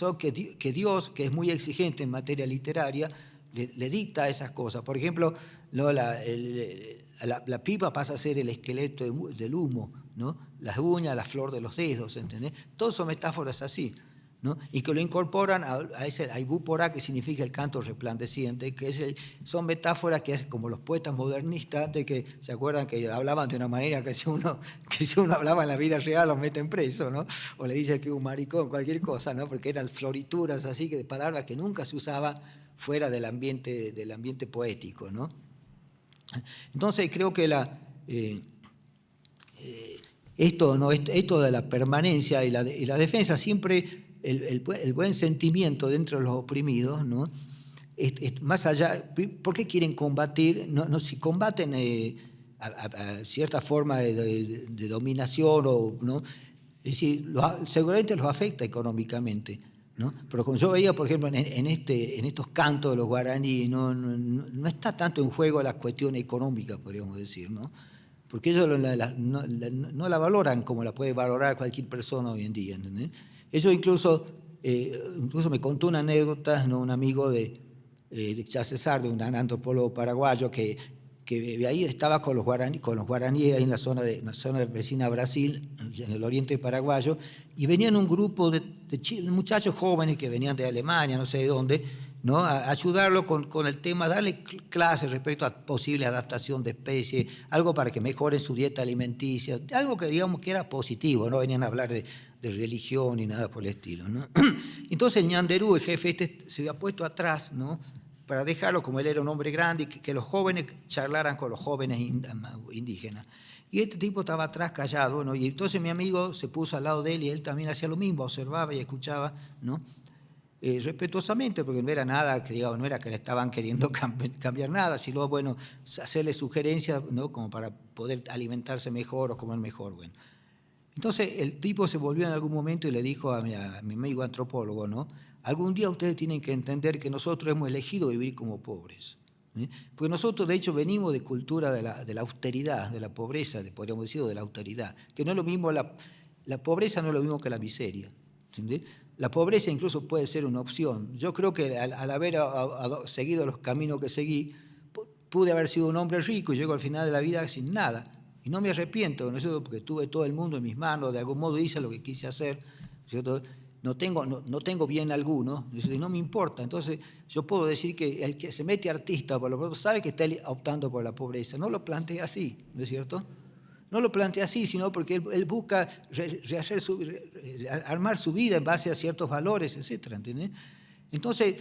Dios, que es muy exigente en materia literaria, le dicta esas cosas. Por ejemplo, ¿no? La pipa pasa a ser el esqueleto del humo, ¿no? Las uñas, la flor de los dedos, ¿entendés? Todas son metáforas así, ¿no? Y que lo incorporan a ese Aibú Porá, que significa el canto resplandeciente, que son metáforas que hacen como los poetas modernistas, de que se acuerdan que hablaban de una manera que si uno hablaba en la vida real los meten preso, ¿no? O le dicen que es un maricón, cualquier cosa, ¿no? Porque eran florituras así, que de palabras que nunca se usaban fuera del ambiente poético, ¿no? Entonces creo que esto de la permanencia y la defensa, siempre el buen sentimiento dentro de los oprimidos, ¿no? Más allá, ¿por qué quieren combatir? No, si combaten a cierta forma de dominación, ¿no? Es decir, seguramente los afecta económicamente, ¿no? Pero como yo veía, por ejemplo, en estos cantos de los guaraníes, no está tanto en juego la cuestión económica, podríamos decir, ¿no? Porque ellos no la valoran como la puede valorar cualquier persona hoy en día, ¿entendés? Ellos incluso me contó una anécdota, ¿no? Un amigo de César, de un antropólogo paraguayo, que ahí estaba con los guaraníes ahí en la zona vecina a Brasil, en el oriente paraguayo, y venían un grupo de muchachos jóvenes que venían de Alemania, no sé de dónde, ¿no? A ayudarlo con el tema, darle clases respecto a posible adaptación de especies, algo para que mejoren su dieta alimenticia, algo que digamos que era positivo, no venían a hablar de religión ni nada por el estilo, ¿no? Entonces el ñanderú, el jefe se había puesto atrás, ¿no? Para dejarlo, como él era un hombre grande, y que los jóvenes charlaran con los jóvenes indígenas. Y este tipo estaba atrás callado, ¿no? Y entonces mi amigo se puso al lado de él y él también hacía lo mismo, observaba y escuchaba, ¿no? Respetuosamente, porque no era nada, no era que le estaban queriendo cambiar nada, sino, bueno, hacerle sugerencias, ¿no? Como para poder alimentarse mejor o comer mejor, bueno. Entonces el tipo se volvió en algún momento y le dijo a mi amigo antropólogo, ¿no? Algún día ustedes tienen que entender que nosotros hemos elegido vivir como pobres, ¿sí? Porque nosotros de hecho venimos de cultura de la austeridad, de la pobreza, podríamos decir, de la austeridad, que no es lo mismo, la pobreza no es lo mismo que la miseria, ¿sí? La pobreza incluso puede ser una opción. Yo creo que al haber seguido los caminos que seguí, pude haber sido un hombre rico y llego al final de la vida sin nada. Y no me arrepiento, ¿no es cierto? Porque tuve todo el mundo en mis manos, de algún modo hice lo que quise hacer, ¿no es cierto? No tengo bien alguno, y no me importa. Entonces yo puedo decir que el que se mete artista por lo pronto sabe que está optando por la pobreza. No lo plantea así, ¿no es cierto? No lo plantea así, sino porque él busca armar su vida en base a ciertos valores, etcétera, ¿entiendes? Entonces,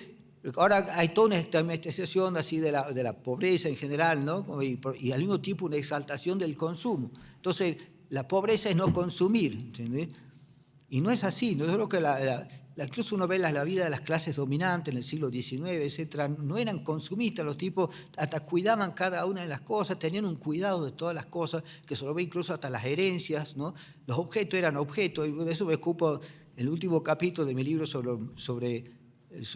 ahora hay toda una estigmatización así de la pobreza en general, ¿no? Y al mismo tiempo una exaltación del consumo. Entonces, la pobreza es no consumir, ¿entendés? Y no es así, ¿no? Yo creo que incluso uno ve la vida de las clases dominantes en el siglo XIX, etcétera, no eran consumistas, los tipos hasta cuidaban cada una de las cosas, tenían un cuidado de todas las cosas, que se lo ve incluso hasta las herencias, ¿no? Los objetos eran objetos, y de eso me ocupo el último capítulo de mi libro sobre el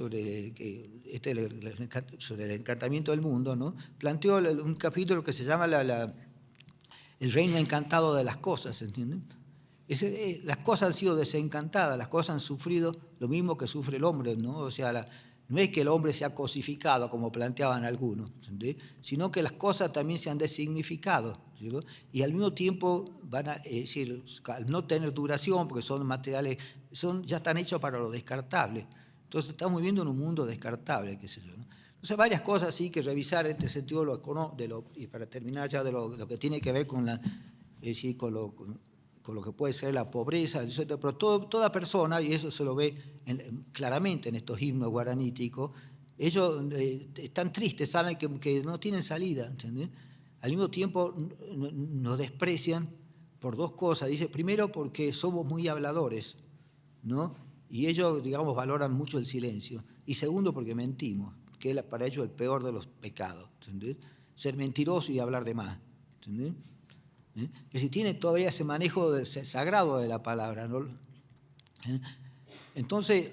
encantamiento del mundo, ¿no? Planteo un capítulo que se llama el reino encantado de las cosas, ¿entienden? Las cosas han sido desencantadas, las cosas han sufrido lo mismo que sufre el hombre, ¿no? O sea, no es que el hombre sea cosificado, como planteaban algunos, ¿entendés? Sino que las cosas también se han designificado, ¿cierto? Y al mismo tiempo van a decir, al no tener duración, porque son materiales, ya están hechos para lo descartable. Entonces estamos viviendo en un mundo descartable, qué sé yo, ¿no? Entonces varias cosas sí que revisar en este sentido, y para terminar ya de lo que tiene que ver con con lo que puede ser la pobreza, etc. Pero toda persona, y eso se lo ve claramente en estos himnos guaraníticos, ellos están tristes, saben que no tienen salida, ¿entendés? Al mismo tiempo nos desprecian por dos cosas. Dice, primero porque somos muy habladores, ¿no? Y ellos, digamos, valoran mucho el silencio. Y segundo porque mentimos, que es para ellos el peor de los pecados, ¿entendés? Ser mentiroso y hablar de más, ¿entendés? Es decir, tiene todavía ese manejo sagrado de la palabra, ¿no? Entonces,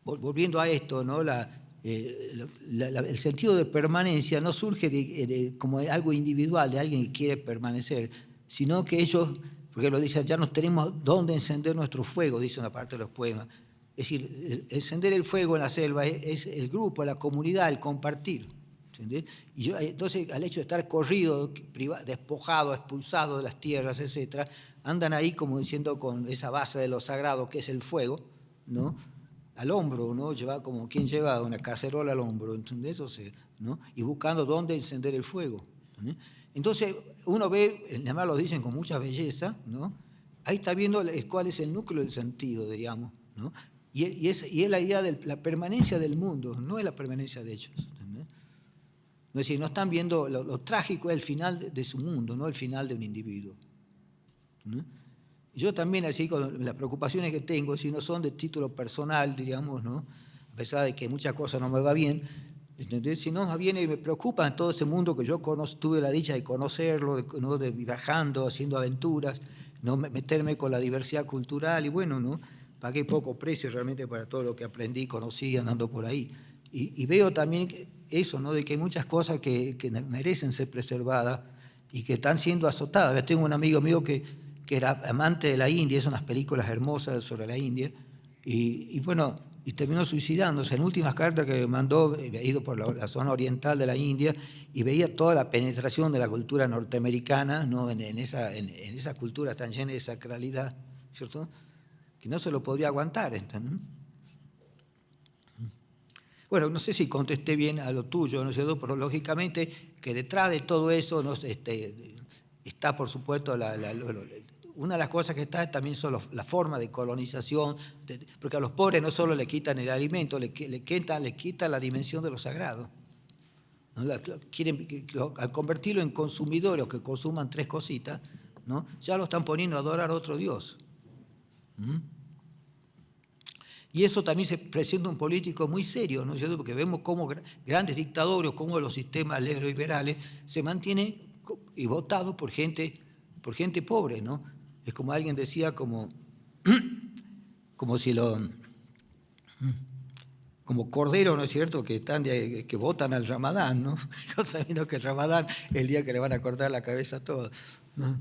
volviendo a esto, ¿no? El sentido de permanencia no surge como algo individual de alguien que quiere permanecer, sino que ellos, porque lo dicen, ya no tenemos dónde encender nuestro fuego, dice una parte de los poemas. Es decir, encender el fuego en la selva es el grupo, la comunidad, el compartir. ¿Entendés? Y entonces, al hecho de estar corrido, despojado, expulsado de las tierras, etc., andan ahí como diciendo con esa base de lo sagrado que es el fuego, ¿no? Al hombro, ¿no? Lleva como quien lleva una cacerola al hombro, ¿entendés? O sea, ¿no? Y buscando dónde encender el fuego, ¿entendés? Entonces, uno ve, además lo dicen con mucha belleza, ¿no? Ahí está viendo cuál es el núcleo del sentido, diríamos, ¿no? Y es la idea de la permanencia del mundo, no es la permanencia de ellos. Es decir, no están viendo lo trágico es el final de su mundo, no el final de un individuo, ¿no? Yo también, así, con las preocupaciones que tengo, si no son de título personal, digamos, ¿no? A pesar de que muchas cosas no me va bien, ¿entendés? Si no, más bien me preocupa en todo ese mundo que yo tuve la dicha de conocerlo, ¿no? De viajando, haciendo aventuras, ¿no? Meterme con la diversidad cultural y bueno, ¿no? Pagué poco precio realmente para todo lo que aprendí, conocí andando por ahí. Y veo también eso, ¿no? De que hay muchas cosas que merecen ser preservadas y que están siendo azotadas. Yo tengo un amigo mío que era amante de la India, hizo unas películas hermosas sobre la India, y bueno, y terminó suicidándose. En últimas cartas que me mandó, había ido por la zona oriental de la India y veía toda la penetración de la cultura norteamericana, ¿no? en esa cultura tan llena de sacralidad, ¿cierto? Que no se lo podría aguantar, ¿no? Bueno, no sé si contesté bien a lo tuyo, ¿no es cierto? Pero lógicamente que detrás de todo eso, ¿no? Está, por supuesto, una de las cosas que está también son la forma de colonización, porque a los pobres no solo le quitan el alimento, le quitan la dimensión de lo sagrado, ¿no? Al convertirlo en consumidores que consuman tres cositas, ¿no? Ya lo están poniendo a adorar a otro Dios. Y eso también se presenta un político muy serio, ¿no es cierto? Porque vemos cómo grandes dictadores, cómo los sistemas neoliberales se mantienen y votados por gente pobre, ¿no? Es como alguien decía, como corderos, ¿no es cierto?, que votan al Ramadán, ¿no? Sabiendo que el Ramadán es el día que le van a cortar la cabeza a todos, ¿no?